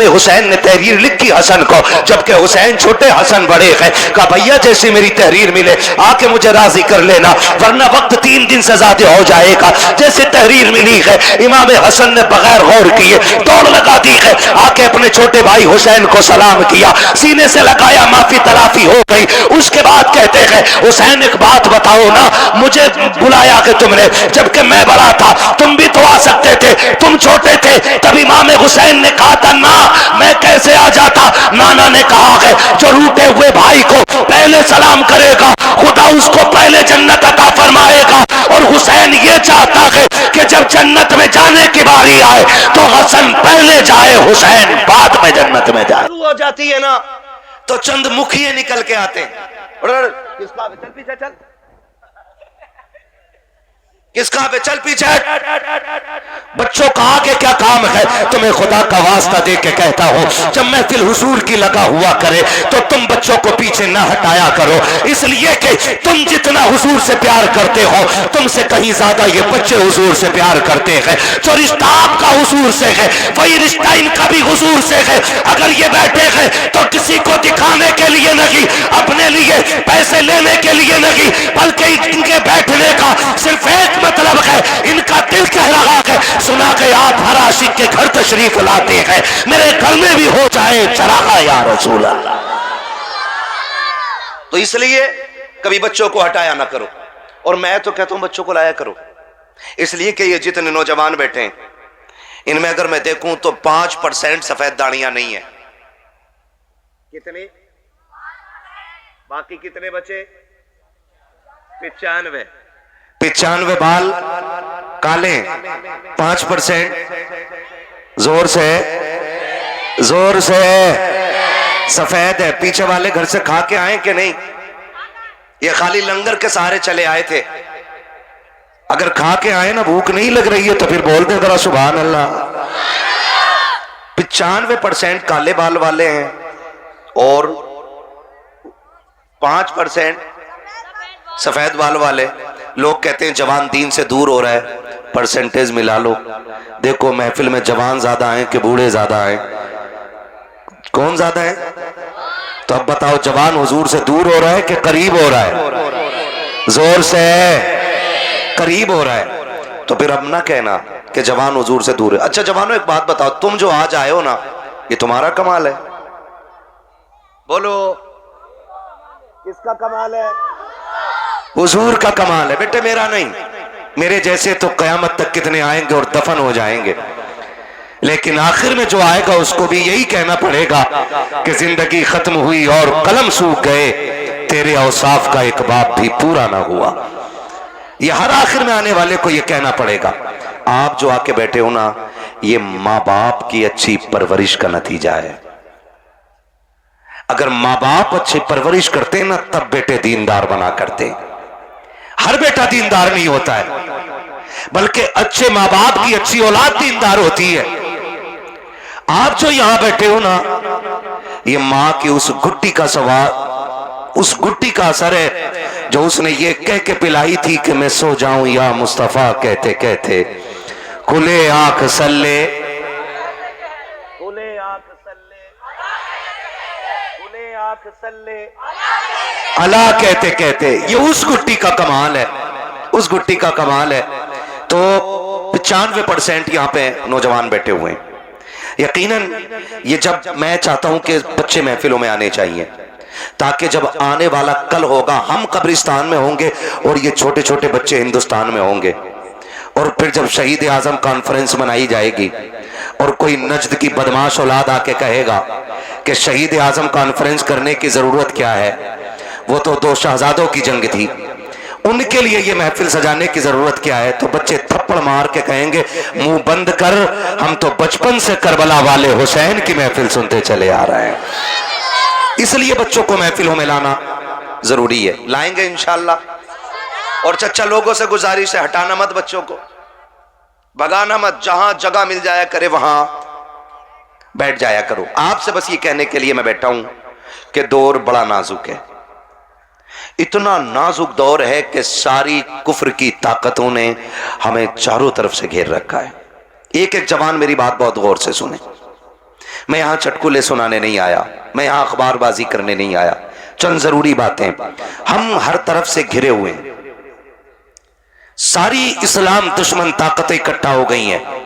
हुसैन ने तहरीर लिखी हसन को, जबकि हुसैन छोटे हसन बड़े हैं। कहा भैया जैसी मेरी तहरीर मिले आके मुझे राजी कर लेना, वरना वक्त 3 दिन से ज्यादा हो जाएगा। जैसे तहरीर मिली है इमाम हसन ने बगैर गौर किए दौड़ लगा दी है, आके अपने छोटे भाई हुसैन को सलाम किया, सीने से लगाया, माफी तलाफी हो गई। उसके बाद कहते हैं हुसैन एक बात बताओ ना, मुझे बुलाया कि तुमने, जबकि मैं बड़ा था, तुम भी तो आ सकते थे, तुम छोटे थे। तब इमाम हुसैन ने कहा था ना मैं कैसे आ जाता। नाना ने कहा है जो रूठे हुए भाई को पहले सलाम करेगा खुदा उसको पहले जन्नत अता फरमाएगा। और हुसैन ये चाहता है कि जब जन्नत में जाने की बारी आए तो हसन पहले जाए, हुसैन बाद में जन्नत में जाए। हो जाती है ना तो चंद मुखिए निकल के आते हैं, किसका चल पीछे चल, किसका पे चल पीछे। बच्चों का आगे क्या काम है, तुम्हें खुदा का वास्ता दे के कहता हूं, जब महफिल हुजूर की लगा हुआ करे तो तुम बच्चों को पीछे न हटाया करो, इसलिए कि तुम जितना हुजूर से प्यार करते हो तुमसे कहीं ज्यादा ये बच्चे हुजूर से प्यार करते हैं। जो रिश्ता आपका हुजूर से है वही रिश्ता इनका भी हुजूर से है। अगर ये बैठे हैं तो किसी को दिखाने के लिए नहीं, अपने लिए पैसे लेने के लिए नहीं, बल्कि इनके बैठने का सिर्फ एक मतलब है, इनका दिल कह रहा है सुना के आप हर आशिक के घर तशरीफ लाते हैं, मेरे घर में भी हो जाए चरागा या रसूल अल्लाह। तो इसलिए कभी बच्चों को हटाया ना करो, और मैं तो कहता हूं बच्चों को लाया करो, इसलिए कि ये जितने नौजवान बैठे हैं इनमें अगर मैं देखूं तो 5% सफेद दाढ़ियां नहीं है। कितने, बाकी कितने बचे? 95 बाल काले, 5% जोर से सफेद है। पीछे वाले घर से खा के आए कि नहीं? ये खाली लंगर के सहारे चले आए थे। अगर खा के आए ना, भूख नहीं लग रही है तो फिर बोल दे जरा सुभान अल्लाह। 95% काले बाल वाले हैं और 5% सफेद बाल वाले। लोग कहते हैं जवान दीन से दूर हो रहा है, परसेंटेज मिला लो, देखो महफिल में जवान ज्यादा हैं कि बूढ़े ज्यादा हैं? कौन ज्यादा है? तो अब बताओ जवान हुजूर से दूर हो रहा है कि करीब हो रहा है? जोर से करीब हो रहा है। तो फिर अब ना कहना कि जवान हुजूर से दूर है। अच्छा जवानों एक बात बताओ, तुम जो आज आए हो ना ये तुम्हारा कमाल है? बोलो किसका कमाल है? हुजूर का कमाल है बेटे, मेरा नहीं। मेरे जैसे तो कयामत तक कितने आएंगे और दफन हो जाएंगे, लेकिन आखिर में जो आएगा उसको भी यही कहना पड़ेगा कि जिंदगी खत्म हुई और कलम सूख गए, तेरे औसाफ का एक बाप भी पूरा ना हुआ। ये हर आखिर में आने वाले को ये कहना पड़ेगा। आप जो आके बैठे हो ना, ये माँ बाप की अच्छी परवरिश का नतीजा है। अगर माँ बाप अच्छी परवरिश करते ना तब बेटे दीनदार बना करते। हर बेटा दीनदार नहीं होता है, बल्कि अच्छे माँ बाप की अच्छी औलाद दीनदार होती है। आप जो यहां बैठे हो ना, ये माँ की उस गुट्टी का सवाल, उस गुट्टी का असर है जो उसने ये कह के पिलाई थी कि मैं सो जाऊं या मुस्तफा कहते कहते, खुले आंख सल्ले, खुले आंख सल्ले, खुले आंख सल्ले अला कहते कहते। ये उस गुट्टी का कमाल है, उस गुट्टी का कमाल है। तो 95% यहाँ पे नौजवान बैठे हुए हैं। यकीनन ये जब मैं चाहता हूं कि बच्चे महफिलों में आने चाहिए, ताकि जब आने वाला कल होगा हम कब्रिस्तान में होंगे और ये छोटे छोटे बच्चे हिंदुस्तान में होंगे, और फिर जब शहीद आजम कॉन्फ्रेंस मनाई जाएगी और कोई नजद की बदमाश औलाद आके कहेगा कि शहीद आजम कॉन्फ्रेंस करने की जरूरत क्या है, वो तो 2 शहजादों की जंग थी, उनके लिए ये महफिल सजाने की जरूरत क्या है, तो बच्चे थप्पड़ मार के कहेंगे मुंह बंद कर, हम तो बचपन से करबला वाले हुसैन की महफिल सुनते चले आ रहे हैं। इसलिए बच्चों को महफिलों में लाना जरूरी है। लाएंगे इंशाअल्लाह। और चच्चा लोगों से गुजारिश है, हटाना मत बच्चों को, भगाना मत, जहां जगह मिल जाया करे वहां बैठ जाया करो। आपसे बस ये कहने के लिए मैं बैठा हूं कि दौर बड़ा नाजुक है। इतना नाजुक दौर है कि सारी कुफ्र की ताकतों ने हमें चारों तरफ से घेर रखा है। एक एक जवान मेरी बात बहुत गौर से सुने। मैं यहां चटकुले सुनाने नहीं आया, मैं यहां अखबारबाजी करने नहीं आया। चंद जरूरी बातें, हम हर तरफ से घिरे हुए हैं, सारी इस्लाम दुश्मन ताकतें इकट्ठा हो गई हैं।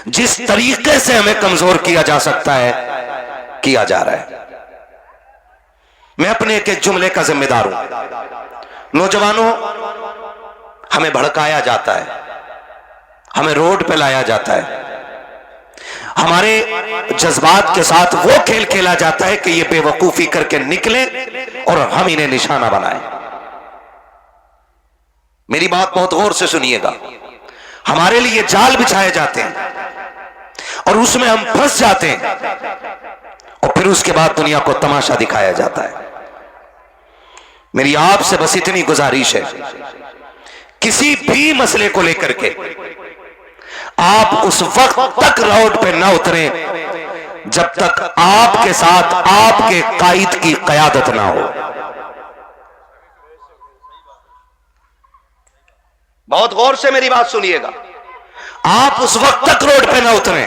जिस तरीके से हमें कमजोर किया जा सकता है किया जा रहा है। मैं अपने एक जुमले का जिम्मेदार हूं। नौजवानों, हमें भड़काया जाता है, हमें रोड पे लाया जाता है, हमारे जज्बात के साथ वो खेल खेला जाता है कि ये बेवकूफी करके निकले और हम इन्हें निशाना बनाएं। मेरी बात बहुत गौर से सुनिएगा। हमारे लिए जाल बिछाए जाते हैं और उसमें हम फंस जाते हैं और फिर उसके बाद दुनिया को तमाशा दिखाया जाता है। मेरी आपसे बस इतनी गुजारिश है, किसी भी मसले को लेकर के आप उस वक्त तक रोड पे ना उतरें जब तक आपके साथ आपके कायद की क़यादत ना हो। बहुत गौर से मेरी बात सुनिएगा। आप उस वक्त तक रोड पे ना उतरें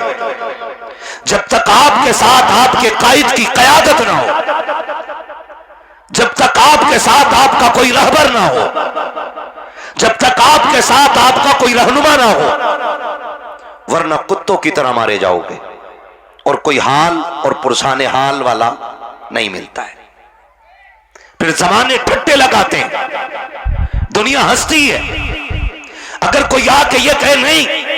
जब तक आपके साथ आपके कायद की क़यादत ना हो, जब तक आपके साथ आपका कोई रहबर ना हो, जब तक आपके साथ आपका कोई रहनुमा ना हो, वरना कुत्तों की तरह मारे जाओगे और कोई हाल और पुरसाने हाल वाला नहीं मिलता है। फिर जमाने ठट्टे लगाते हैं, दुनिया हंसती है। अगर कोई आके ये कहे नहीं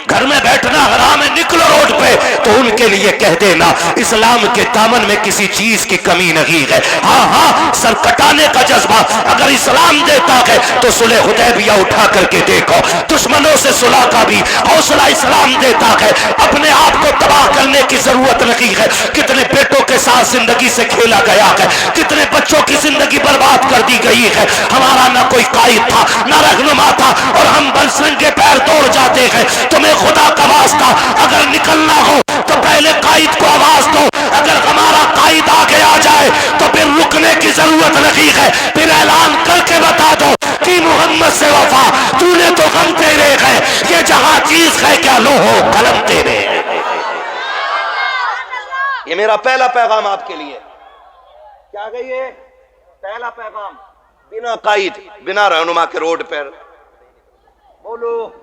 घर में बैठना हराम है, निकलो रोड पे, तो उनके लिए कह देना इस्लाम के दामन में किसी चीज की कमी नहीं है। हाँ हाँ, सर कटाने का जज्बा अगर इस्लाम देता है तो सुलह हुदैबिया उठा करके देखो, दुश्मनों से सुलह का भी हौसला इस्लाम देता है। अपने आप को तबाह करने की जरूरत नहीं है। कितने बेटों के साथ जिंदगी से खेला गया है, कितने बच्चों की जिंदगी बर्बाद कर दी गई है। हमारा ना कोई कायद था ना रहनुमा था और हम बंसरंग के पैर तोड़ जाते हैं। तुम्हें खुदा का वास्ता अगर निकलना हो तो पहले कायद को आवाज दो। अगर हमारा कायद आगे आ जाए तो फिर रुकने की जरूरत नहीं है, फिर ऐलान करके बता दो कि मोहम्मद से वफा, तूने तो गम तेरे है, ये जहां चीज है क्या लो हो कलम तेरे। ये मेरा पहला पैगाम आपके लिए। क्या गई है पहला पैगाम? बिना कायद बिना रहनुमा के रोड पर बोलो,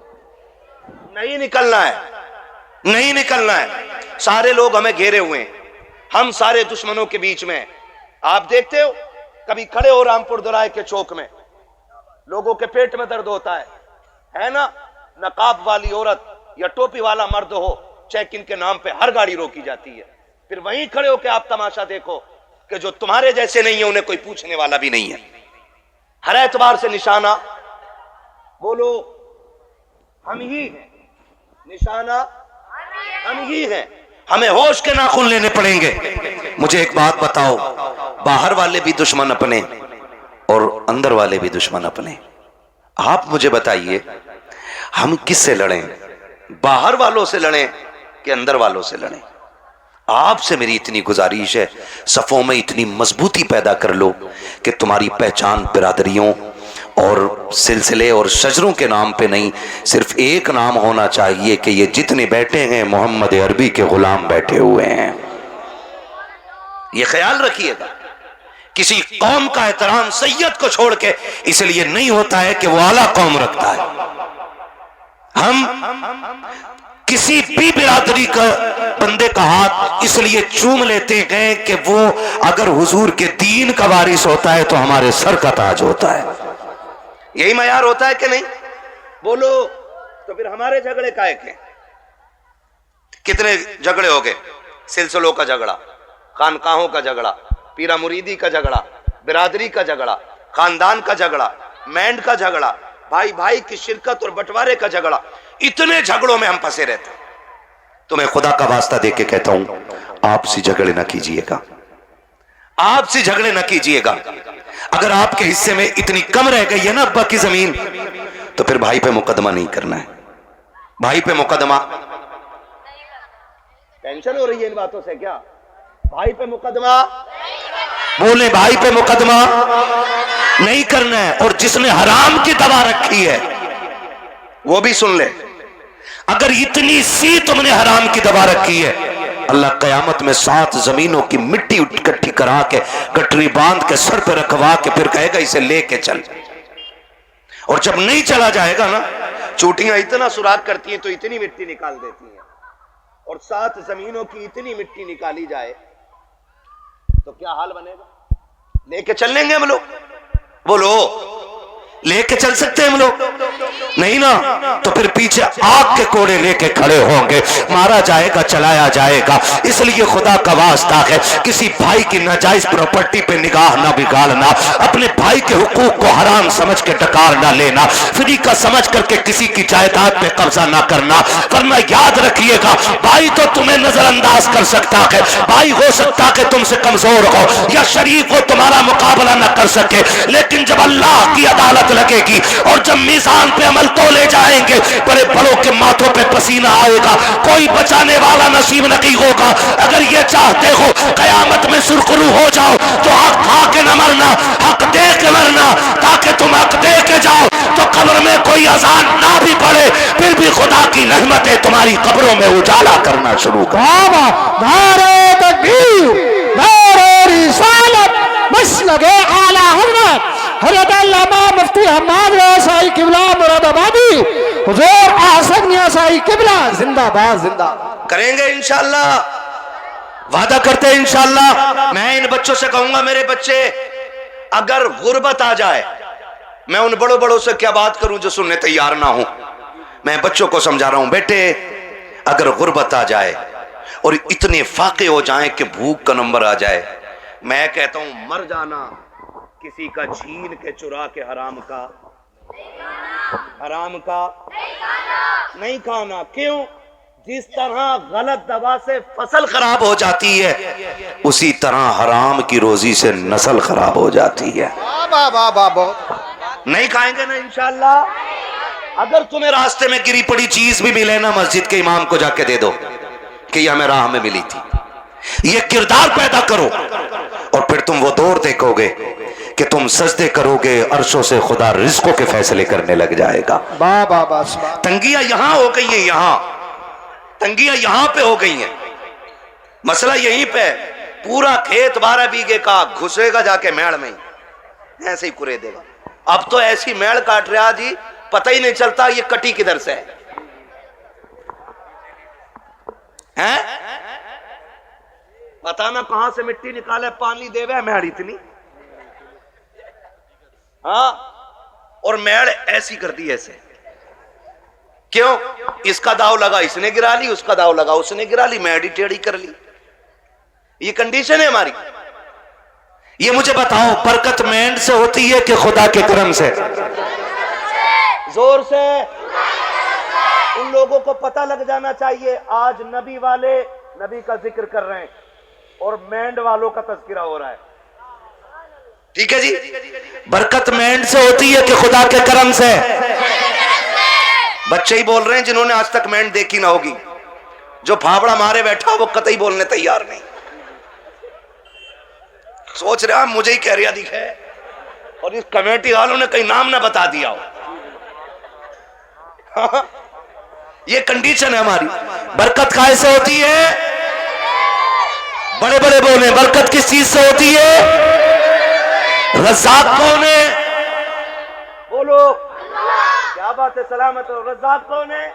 नहीं निकलना है, नहीं निकलना है। सारे लोग हमें घेरे हुए हैं, हम सारे दुश्मनों के बीच में। आप देखते हो कभी खड़े हो रामपुर दोराहे के चौक में, लोगों के पेट में दर्द होता है ना? नकाब वाली औरत या टोपी वाला मर्द हो, चेक इन के नाम पे हर गाड़ी रोकी जाती है। फिर वहीं खड़े हो के आप तमाशा देखो कि जो तुम्हारे जैसे नहीं है उन्हें कोई पूछने वाला भी नहीं है। हर एतबार से निशाना बोलो हम ही हैं, निशाना हम ही हैं। हमें होश के नाखून लेने पड़ेंगे। मुझे एक बात बताओ, बाहर वाले भी दुश्मन अपने और अंदर वाले भी दुश्मन अपने। आप मुझे बताइए हम किससे लड़ें? बाहर वालों से लड़ें कि अंदर वालों से लड़ें? आपसे मेरी इतनी गुजारिश है, सफों में इतनी मजबूती पैदा कर लो कि तुम्हारी पहचान बिरादरियों और सिलसिले और शजरों के नाम पे नहीं, सिर्फ एक नाम होना चाहिए कि ये जितने बैठे हैं मोहम्मद अरबी के गुलाम बैठे हुए हैं। ये ख्याल रखिएगा। किसी कौम का एहतराम सैयद को छोड़ के इसलिए नहीं होता है कि वो आला कौम रखता है। हम किसी भी बिरादरी का बंदे का हाथ इसलिए चूम लेते हैं कि वो अगर हुजूर के दीन का वारिस होता है तो हमारे सर का ताज होता है। यही मयार होता है कि नहीं? बोलो। तो फिर हमारे झगड़े काहे के? कितने झगड़े हो गए? सिलसिलों का झगड़ा, खानकाहों का झगड़ा, पीरा मुरीदी का झगड़ा, बिरादरी का झगड़ा, खानदान का झगड़ा, मैंड का झगड़ा, भाई भाई की शिरकत और बंटवारे का झगड़ा। इतने झगड़ों में हम फंसे रहते हैं। तो मैं खुदा का वास्ता दे के कहता हूं, आपसी झगड़े ना कीजिएगा, आपसी झगड़े ना कीजिएगा। अगर आपके हिस्से में इतनी कम रह गई है ना अब्बा की जमीन, तो फिर भाई पे मुकदमा नहीं करना है। भाई पे मुकदमा, टेंशन हो रही है इन बातों से क्या? भाई पे मुकदमा, बोले भाई पे मुकदमा नहीं करना है। और जिसने हराम की दवा रखी है वो भी सुन ले। अगर इतनी सी तुमने हराम की दवा रखी है अल्लाह क़यामत में 7 जमीनों की मिट्टी इकट्ठी करा के गठरी बांध के सर पे रखवा के फिर कहेगा इसे लेके चल। और जब नहीं चला जाएगा ना, चोटियां इतना सुराख करती हैं तो इतनी मिट्टी निकाल देती हैं, और 7 जमीनों की इतनी मिट्टी निकाली जाए तो क्या हाल बनेगा? लेके चल लेंगे हम लोग? बोलो, लेके चल सकते हैं हम लोग? नहीं ना। तो फिर पीछे आग के कोड़े लेके खड़े होंगे, मारा जाएगा, चलाया जाएगा। इसलिए खुदा का वास्ता है, किसी भाई की नाजायज प्रॉपर्टी पे निगाह ना बिगाड़ना, अपने भाई के हुकूक को हराम समझ के डकार ना लेना, फ्री का समझ करके किसी की जायदाद पे कब्जा ना करना। वरना याद रखिएगा, भाई तो तुम्हें नजरअंदाज कर सकता है, भाई हो सकता है तुमसे कमजोर हो या शरीफ हो, तुम्हारा मुकाबला ना कर सके, लेकिन जब अल्लाह की अदालत लगेगी और जब मीज़ान पे अमल तोले जाएंगे, बड़े बड़ों के माथों पे पसीना आएगा, कोई बचाने वाला नसीब नहीं होगा। अगर ये चाहते हो कयामत में सुरखरू हो जाओ तो हक खा के न मरना, हक दे के मरना, ताकि तुम हक दे के जाओ तो कब्र में कोई अजान ना भी पड़े, फिर भी खुदा की रहमतें तुम्हारी कब्रों में उजाला करना शुरू कर। नारे तकबीर, नारे रिसालत, मसलके आला हज़रत हज़रत अल्लामा मुफ्ती हम्माद साई किबला मुरादाबादी, हुजूर आसफ मियां साई किबला जिंदाबाद जिंदाबाद। करेंगे इंशाअल्लाह, वादा करते हैं इंशाअल्लाह। मैं इन बच्चों से कहूंगा, मेरे बच्चे, अगर गुर्बत आ जाए, मैं उन बड़ों बड़ों से क्या बात करूं जो सुनने तैयार ना हो। मैं बच्चों को समझा रहा हूं, बेटे अगर गुर्बत आ जाए और इतने फाके हो जाए कि भूख का नंबर आ जाए, मैं कहता हूं मर जाना किसी का छीन के चुरा के, हराम का नहीं खाना। क्यों? जिस तरह गलत दवा से फसल खराब हो जाती है, उसी तरह हराम की रोजी से नस्ल खराब हो जाती है। नहीं खाएंगे ना इंशाअल्लाह। अगर तुम्हें रास्ते में गिरी पड़ी चीज भी मिले ना, मस्जिद के इमाम को जाके दे दो कि यह हमें राह में मिली थी। ये किरदार पैदा करो और फिर तुम वो दौर देखोगे कि तुम सजदे करोगे, अर्शों से खुदा रिज़्क़ों के फैसले करने लग जाएगा। तंगियां यहां हो गई हैं, यहां तंगियां यहां पे हो गई हैं। मसला यहीं पे, पूरा खेत 12 बीघे का घुसेगा जाके मेड़ में, ऐसे ही कुरे देगा। अब तो ऐसी मेड़ काट रहा जी, पता ही नहीं चलता ये कटी किधर से है? पता ना कहां से मिट्टी निकाले, पानी देवे मेड़ इतनी। हाँ, और मेड़ ऐसी कर दी ऐसे। क्यों? इसका दाव लगा इसने गिरा ली, उसका दाव लगा उसने गिरा ली, मेड़ ही टेढ़ी कर ली। ये कंडीशन है हमारी। ये मुझे बताओ, बरकत मेंढ से होती है कि खुदा के करम से? जोर से। उन लोगों को पता लग जाना चाहिए, आज नबी वाले नबी का जिक्र कर रहे हैं और मेंढ वालों का तज़किरा हो रहा है। ठीक है जी, बरकत मेंढ से होती है कि खुदा के करम से? बच्चे ही बोल रहे हैं जिन्होंने आज तक मेंढ देखी ना होगी। जो फावड़ा मारे बैठा वो कतई बोलने तैयार नहीं। सोच रहा मुझे ही कह रिया दिखे, और इस कमेटी वालों ने कहीं नाम ना बता दिया हो। ये कंडीशन है हमारी। बरकत कैसे होती है? बड़े बड़े बोले, बरकत किस चीज से होती है? रज़ाक कौन है? बोलो, क्या बात है, सलामत हो। रज़ाक कौन है?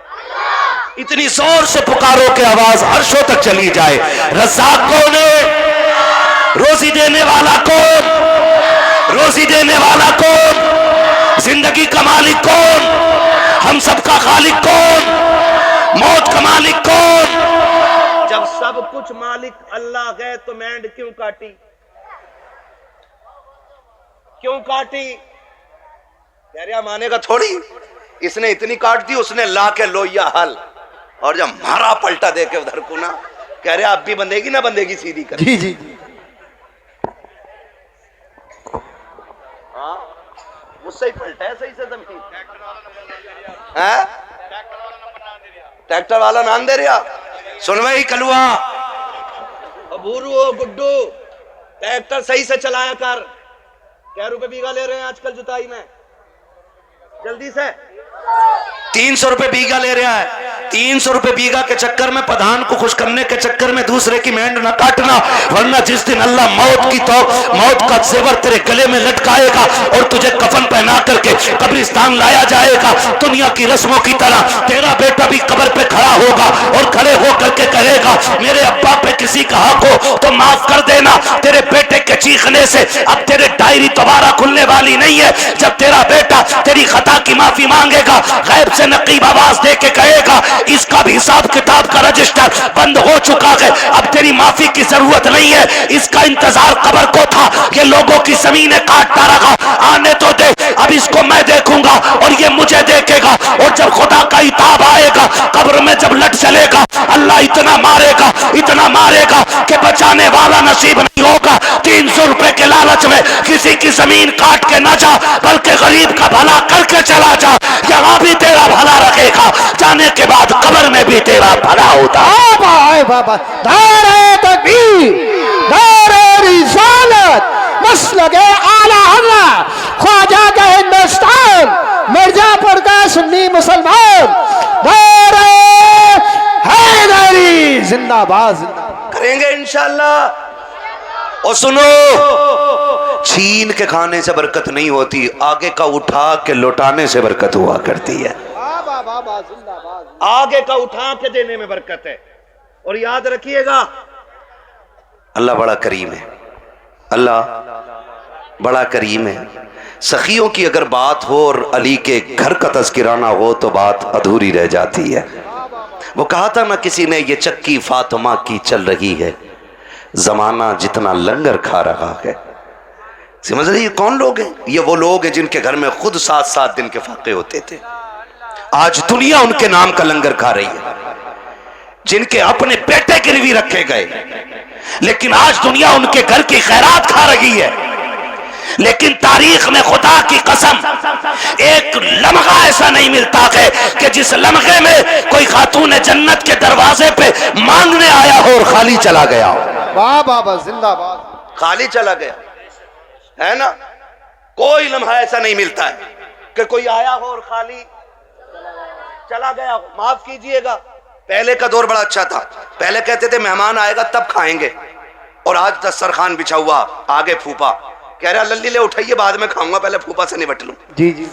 इतनी जोर से पुकारो कि आवाज अर्शों तक चली जाए। रज़ाक कौन है? रोजी देने वाला कौन? रोजी देने वाला कौन? जिंदगी का मालिक कौन? हम सबका खालिक कौन? मौत का मालिक कौन? जब सब कुछ मालिक अल्लाह है तो मेंढ क्यों काटी? क्यों काटी? कह रहा मानेगा थोड़ी, इसने इतनी काट दी, उसने ला के लोहिया हल, और जब मारा पलटा दे के उधर को ना, कह रहा अब भी बंधेगी ना बंधेगी सीधी कर। जी जी। हाँ, मुझसे ही पलटा है सही से जमीन। है ट्रैक्टर वाला नाम दे रहा। सुन भाई कलुआ, अबूरू हो गुड्डू, ट्रैक्टर सही से चलाया कर। क्या रुपए बीघा ले रहे हैं आजकल जुताई में? जल्दी से 300 रुपए बीघा ले रहा है। 300 रुपए बीघा के चक्कर में, प्रधान को खुश करने के चक्कर में दूसरे की मेंढ न काटना, वरना जिस दिन अल्लाह मौत का जेवर तेरे गले में लटकाएगा और तुझे कफन पहना करके कब्रिस्तान लाया जाएगा, दुनिया की रस्मों की तरह तेरा बेटा भी कब्र पे खड़ा होगा और खड़े होकर के कहेगा मेरे अब्बा पे किसी का हक हो तो माफ कर देना। तेरे बेटे के चीखने से अब तेरे डायरी दोबारा खुलने वाली नहीं है। जब तेरा बेटा तेरी खता की माफी मांगेगा, गैब से नकीब आवाज दे के कहेगा इसका भी हिसाब किताब का रजिस्टर बंद हो चुका है, अब तेरी माफी की जरूरत नहीं है, इसका इंतजार कब्र को था, ये लोगों की जमीनें काटता रहा, आने तो दे, अब इसको मैं देखूंगा और ये मुझे देखेगा। और जब खुदा का हिताब आएगा, कब्र में जब लट चलेगा, अल्लाह इतना मारेगा कि बचाने वाला नसीब नहीं होगा। 300 रुपए के लालच में किसी की जमीन काट के ना जा, बल्कि गरीब का भला करके चला जा, यहाँ भी तेरा भला रखेगा, जाने के बाद कब्र में भी तेरा भला होता है। बाबा नारे तकबीर, नारे रिसालत, मसलके आला हज़रत ख्वाजा का हिंदुस्तान, मिर्जापुर का सुन्नी मुसलमान, नारे हैदरी जिंदाबाद करेंगे इंशाअल्लाह। और सुनो, छीन के खाने से बरकत नहीं होती, आगे का उठा के लौटाने से बरकत हुआ करती है। आगे का उठा के देने में बरकत है। और याद रखिएगा अल्लाह बड़ा करीम है, अल्लाह बड़ा करीम है। सखियों की अगर बात हो और अली के घर का तज़किरा ना हो तो बात अधूरी रह जाती है। वो कहा था ना किसी ने, ये चक्की फातिमा की चल रही है, जमाना जितना लंगर खा रहा है। समझ रही, कौन लोग हैं? ये वो लोग हैं जिनके घर में खुद 7-7 दिन के फाके होते थे, आज दुनिया उनके नाम का लंगर खा रही है। जिनके अपने बेटे गिरवी रखे गए, लेकिन आज दुनिया उनके घर की खैरात खा रही है। लेकिन तारीख में खुदा की कसम एक लम्हा ऐसा नहीं मिलता है कि जिस लम्हे में कोई खातून जन्नत के दरवाजे पे मांगने आया हो और खाली चला गया हो। वाह बाबा जिंदाबाद, खाली चला गया है ना। कोई लम्हा ऐसा नहीं मिलता है कि कोई आया हो और खाली चला गया हो। माफ कीजिएगा, पहले का दौर बड़ा अच्छा था। पहले कहते थे मेहमान आएगा तब खाएंगे, और आज दस्तरखान बिछा हुआ, आगे फूफा कह रहा लल्ली ले उठाइए बाद में खाऊंगा, पहले फूफा से निपट लूं। जी जी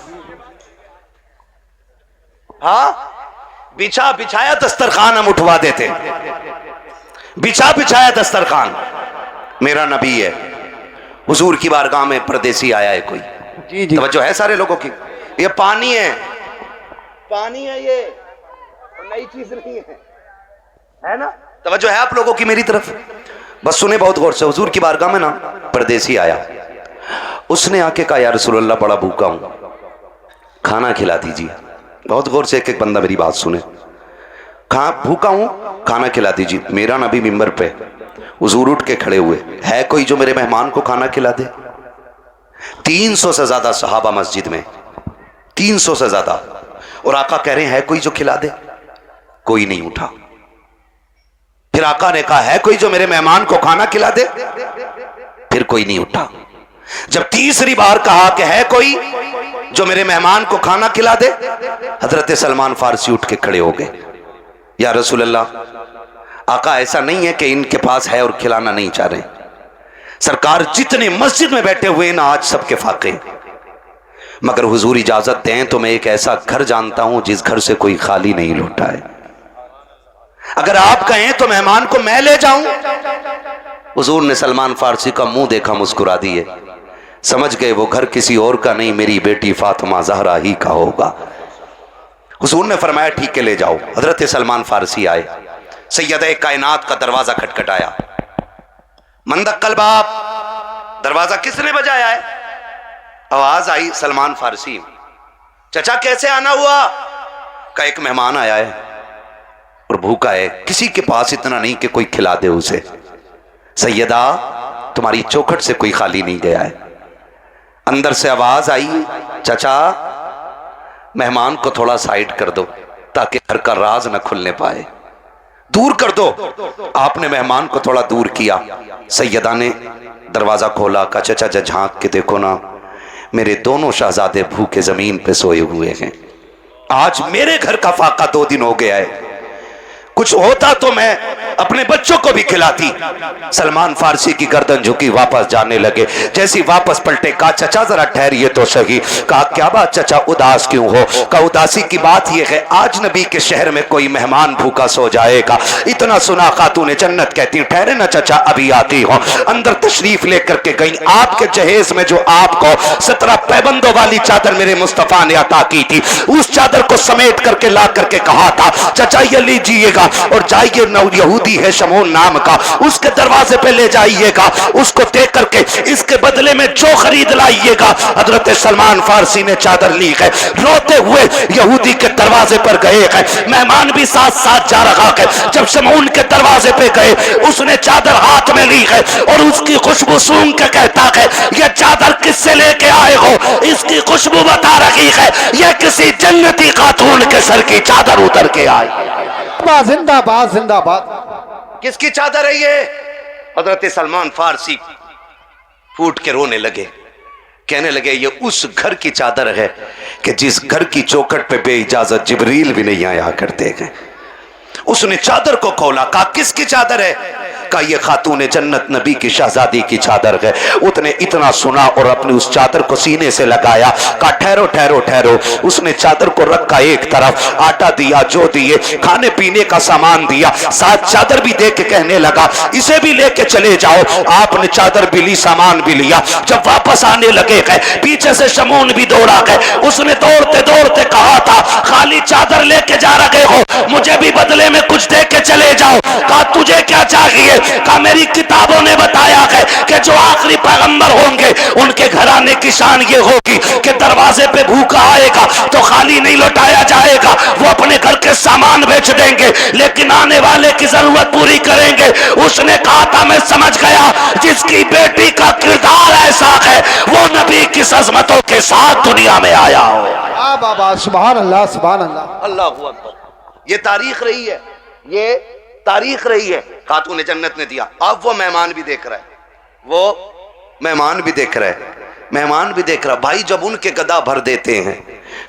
हाँ, बिछाया दस्तरखान हम उठवा देते, बिछाया दस्तरखान। मेरा नबी है, हुजूर की बारगाह में परदेसी आया है कोई। जी जी तवज्जो है सारे लोगों की। ये पानी है, पानी है, ये नई चीज नहीं है ना। तवज्जो है आप लोगों की मेरी तरफ, बस सुने बहुत गौर से। हुजूर की बारगाह में ना परदेसी आया, उसने आके कहा या रसूलल्लाह बड़ा भूखा हूं, खाना खिला दीजिए। बहुत गौर से एक बंदा मेरी बात सुने। भूखा हूं, खाना खिला दीजिए। मेरा नबी मिंबर पे, हुजूर उठ के खड़े हुए, है कोई जो मेरे मेहमान को खाना खिला दे? 300 से ज्यादा सहाबा मस्जिद में, 300 से ज्यादा, और आका कह रहे हैं है कोई जो खिला दे? कोई नहीं उठा। फिर आका ने कहा है कोई जो मेरे मेहमान को खाना खिला दे? फिर कोई नहीं उठा। जब तीसरी बार कहा कि है कोई जो मेरे मेहमान को खाना खिला दे, हजरत सलमान फारसी उठ के खड़े हो गए, या रसूल अल्लाह, आका ऐसा नहीं है कि इनके पास है और खिलाना नहीं चाह रहे। सरकार जितने मस्जिद में बैठे हुए ना आज सबके फाके, मगर हुजूर इजाजत दें तो मैं एक ऐसा घर जानता हूं जिस घर से कोई खाली नहीं लौटा है। अगर आप कहें तो मेहमान को मैं ले जाऊं। हुजूर ने सलमान फारसी का मुंह देखा, मुस्कुरा दिए, समझ गए वो घर किसी और का नहीं, मेरी बेटी फातिमा जहरा ही का होगा। हुजूर ने फरमाया ठीक है ले जाओ। हजरत सलमान फारसी आए, सैयद कायनात का दरवाजा खटखटाया। मंदक्कल बाप, दरवाजा किसने बजाया है? आवाज आई सलमान फारसी। चचा कैसे आना हुआ? का एक मेहमान आया है और भूखा है, किसी के पास इतना नहीं कि कोई खिला दे उसे। सैयदा तुम्हारी चौखट से कोई खाली नहीं गया है। अंदर से आवाज आई, चचा मेहमान को थोड़ा साइड कर दो ताकि घर का राज न खुलने पाए, दूर कर दो। आपने मेहमान को थोड़ा दूर किया। सैयदा ने दरवाजा खोला, का चचा झांक के देखो ना, मेरे दोनों शहजादे भूखे जमीन पे सोए हुए हैं। आज मेरे घर का फाका 2 दिन हो गया है, कुछ होता तो मैं अपने बच्चों को भी खिलाती। सलमान फारसी की गर्दन झुकी, वापस जाने लगे। जैसी वापस पलटे, कहा चाचा जरा ठहरिए तो सही। कहा क्या बात चाचा, उदास क्यों हो? कहा उदासी की बात यह है, आज नबी के शहर में कोई मेहमान भूखा सो जाएगा। इतना सुना खातून जन्नत कहती, ठहरे ना चाचा अभी आती हो। अंदर तशरीफ लेकर के गई। आपके जहेज में जो आपको 17 पैबंदों वाली चादर मेरे मुस्तफा ने अता की थी, उस चादर को समेट करके ला करके कहा था चाचा ये लीजिएगा और जाइए, यहूदी है शमून नाम का, उसके दरवाजे पे ले जाइएगा, उसको दे करके इसके बदले में जो खरीद लाइएगा। हजरत सलमान फारसी ने चादर ली है, रोते हुए यहूदी के दरवाजे पर गए हैं। मेहमान भी साथ साथ जा रहा है। जब शमून के दरवाजे पे गए, उसने चादर हाथ में ली है और उसकी खुशबू सूंघ के कहता है यह चादर किससे लेके आए हो? इसकी खुशबू बता रही है यह किसी जन्नती खातून के सर की चादर उतर के आई। जिंदाबाद जिंदाबाद। किसकी चादर है ये? हजरत सलमान फारसी फूट के रोने लगे, कहने लगे ये उस घर की चादर है कि जिस घर की चौखट पे बेइजाजत जिब्रील भी नहीं आया करते हैं। उसने चादर को खोला, कहा किसकी चादर है? कहा ये खातून जन्नत नबी की शहजादी की चादर है। उसने इतना सुना और अपनी उस चादर को सीने से लगाया। कहा ठहरो ठहरो ठहरो। उसने चादर को रखा एक तरफ, आटा दिया, जो दिए, खाने पीने का सामान दिया, साथ चादर भी दे के कहने लगा इसे भी लेके चले जाओ। आपने चादर भी ली, सामान भी लिया। जब वापस आने लगे गए, पीछे से शमून भी दौड़ा गए। उसने दौड़ते दौड़ते कहा था खाली चादर लेके जा रहे हो, मुझे भी बदले में कुछ दे के चले जाओ। कहा तुझे क्या चाहिए? कहा मेरी किताबों ने बताया है कि जो आखिरी पैगंबर होंगे उनके घराने की शान ये होगी कि दरवाजे पे भूखा आएगा तो खाली नहीं लौटाया जाएगा, वो अपने घर के सामान बेच देंगे लेकिन आने वाले की जरूरत पूरी करेंगे। उसने कहा था मैं समझ गया जिसकी बेटी का किरदार ऐसा है वो नबी की अज़मतों के साथ दुनिया में आया हो। बाबा सुभान अल्लाह सुभान अल्लाह। अल्लाह अकबर। ये तारीख रही है, ये तारीख रही है। खातून जन्नत ने दिया। अब वो मेहमान भी देख रहा है, वो मेहमान भी देख रहा है, मेहमान भी देख रहा। भाई जब उनके गदा भर देते हैं,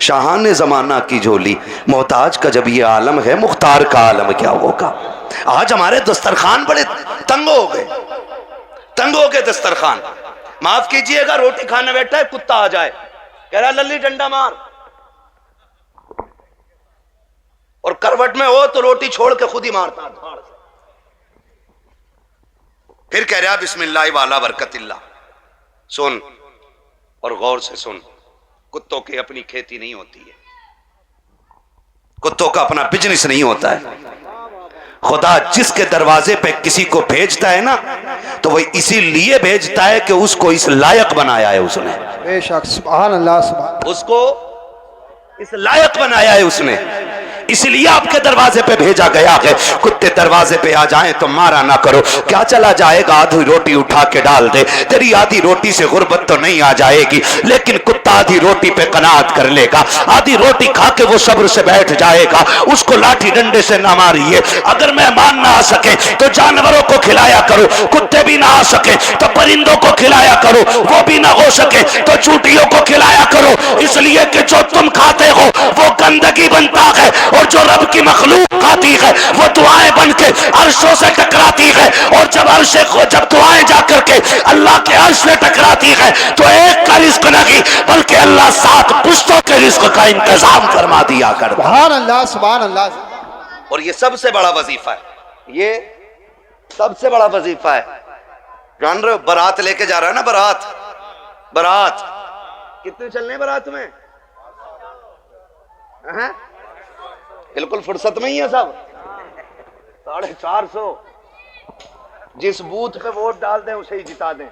शाहान जमाना की झोली, मोहताज का जब ये आलम है, मुख्तार का आलम क्या होगा। आज हमारे दस्तरखान बड़े तंग हो गए, तंग हो गए दस्तरखान। माफ कीजिएगा, रोटी खाने बैठा है, कुत्ता आ जाए, कह रहा लल्ली डंडा मार, और करवट में हो तो रोटी छोड़ के खुद ही मारता है। फिर कह रहा बिस्मिल्लाह वाला बरकतिल्ला। सुन और गौर से सुन, कुत्तों की अपनी खेती नहीं होती है, कुत्तों का अपना बिजनेस नहीं होता है। खुदा जिसके दरवाजे पे किसी को भेजता है ना, तो वह इसीलिए भेजता है कि उसको इस लायक बनाया है उसने। बेशक सुभान अल्लाह सुभान। उसको इस लायक बनाया है उसने, इसलिए आपके दरवाजे पे भेजा गया है। कुत्ते दरवाजे पे आ जाएं तो मारा ना करो। क्या चला जाएगा, आधी रोटी उठा के डाल दे, तेरी आधी रोटी से गुर्बत तो नहीं आ जाएगी, लेकिन कुत्ता आधी रोटी पे कनात कर लेगा। आधी रोटी खा के वो सब्र से बैठ जाएगा। उसको लाठी डंडे से ना मारिए। अगर मेहमान ना आ सके तो जानवरों को खिलाया करो, कुत्ते भी ना आ सके तो परिंदों को खिलाया करो, वो भी ना हो सके तो चूटियों को खिलाया करो, इसलिए कि जो तुम खाते हो वो गंदगी बनता है और जो रब की मखलूक खाती है वो दुआएं बन के अर्शों से टकराती है, और जब दुआएं जाकर के अल्लाह के अर्श से टकराती है तो एक का रिस्क नहीं बल्कि अल्लाह 7 पुश्तों के रिस्क का इंतजाम फरमा दिया कर। सुभान अल्लाह सुभान अल्लाह। और ये सबसे बड़ा वजीफा है, ये सबसे बड़ा वजीफा है। जान रहे हो, बारात लेके जा रहा है ना, बारात, बारात कितने चलने बारात में? बिल्कुल फुर्सत में ही है सब, 450। जिस बूथ पे वोट डाल दें उसे ही जिता दें,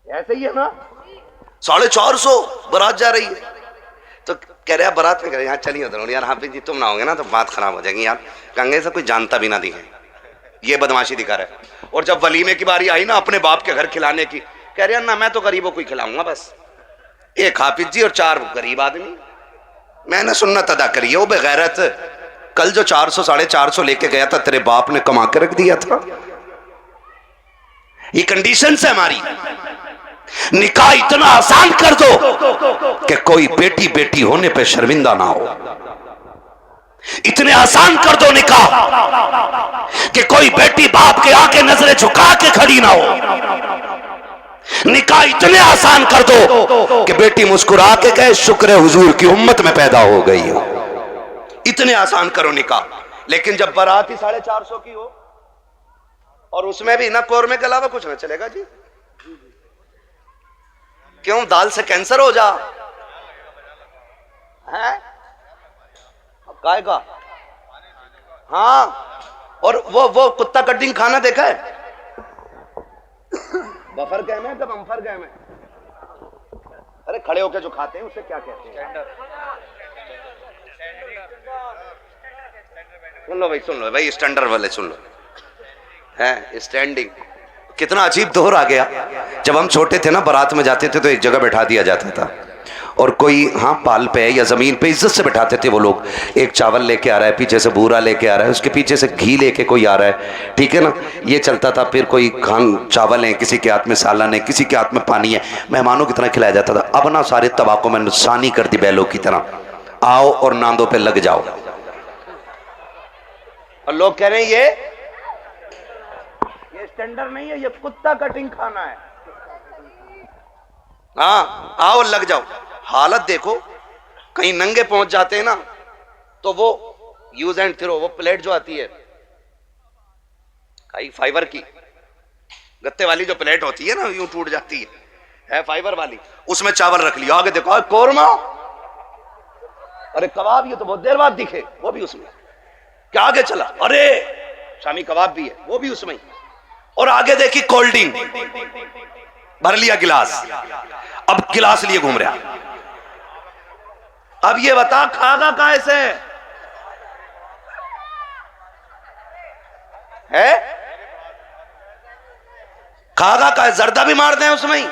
ऐसे ही है ना। 450 बारात जा रही है, तो कह रहे बारात में कह रहे यहाँ चलिए उधर। यार हाफिज जी तुम ना होगे ना तो बात खराब हो जाएगी यार, कंगे से कोई जानता भी ना दिखे, ये बदमाशी दिखा रहा है। और जब वलीमे की बारी आई ना अपने बाप के घर खिलाने की, कह रहे ना मैं तो गरीबों को ही खिलाऊंगा बस, एक हाफिज जी और 4 गरीब आदमी। मैंने सुन्नत अदा करी है। वो बेगैरत, कल जो 400 450 लेके गया था तेरे बाप ने कमा के रख दिया था। ये कंडीशन है हमारी, निकाह इतना आसान कर दो कि कोई बेटी बेटी होने पे शर्मिंदा ना हो। इतने आसान कर दो निकाह कि कोई बेटी बाप के आके नजरें झुका के खड़ी ना हो। निकाह इतने आसान कर दो कि बेटी मुस्कुरा के कहे शुक्र है हुजूर की उम्मत में पैदा हो गई हो। इतने आसान करो निकाह। लेकिन जब बारात ही 450 की हो और उसमें भी ना कोरमे के अलावा कुछ ना चलेगा जी। क्यों? दाल से कैंसर हो जा है काय का? हाँ, और वो कुत्ता कटिंग खाना देखा है? बफर गैम है कि बम्फर गैम है? अरे खड़े होके जो खाते हैं उसे क्या कहते हैं? सुन लो भाई, सुन लो भाई, स्टैंडर्ड वाले सुन लो। है स्टैंडिंग। कितना अजीब दौर आ गया। जब हम छोटे थे ना, बारात में जाते थे तो एक जगह बैठा दिया जाता था और कोई हाँ पाल पे या जमीन पे इज्जत से बैठाते थे वो लोग। एक चावल लेके आ रहा है, पीछे से बूरा लेके आ रहा है, उसके पीछे से घी लेके कोई आ रहा है, ठीक है ना, ये चलता था। फिर कोई खान चावल है, किसी के हाथ में सालन है, किसी के हाथ में पानी है, मेहमानों की तरह खिलाया जाता था। अब ना सारे तबाकों में नुकसानी कर दी बैलों की तरह, आओ और नांदों पे लग जाओ। और लोग कह रहे हैं ये स्टैंडर्ड नहीं है, ये कुत्ता कटिंग खाना है। हाँ, आओ लग जाओ। हालत देखो, कहीं नंगे पहुंच जाते हैं ना तो वो यूज एंड थ्रो, वो प्लेट जो आती है कई फाइबर की, गत्ते वाली जो प्लेट होती है ना, यूं टूट जाती है फाइबर वाली, उसमें चावल रख लिया। आगे देखो कोरमा, अरे कबाब, ये तो बहुत देर बाद दिखे, वो भी उसमें। क्या आगे चला, अरे शामी कबाब भी है, वो भी उसमें। और आगे देखी कोल्ड ड्रिंक, भर लिया गिलास, अब गिलास लिए घूम रहा। अब ये बता खागा कैसे है? खागा का जर्दा भी मार दें उसमें ही।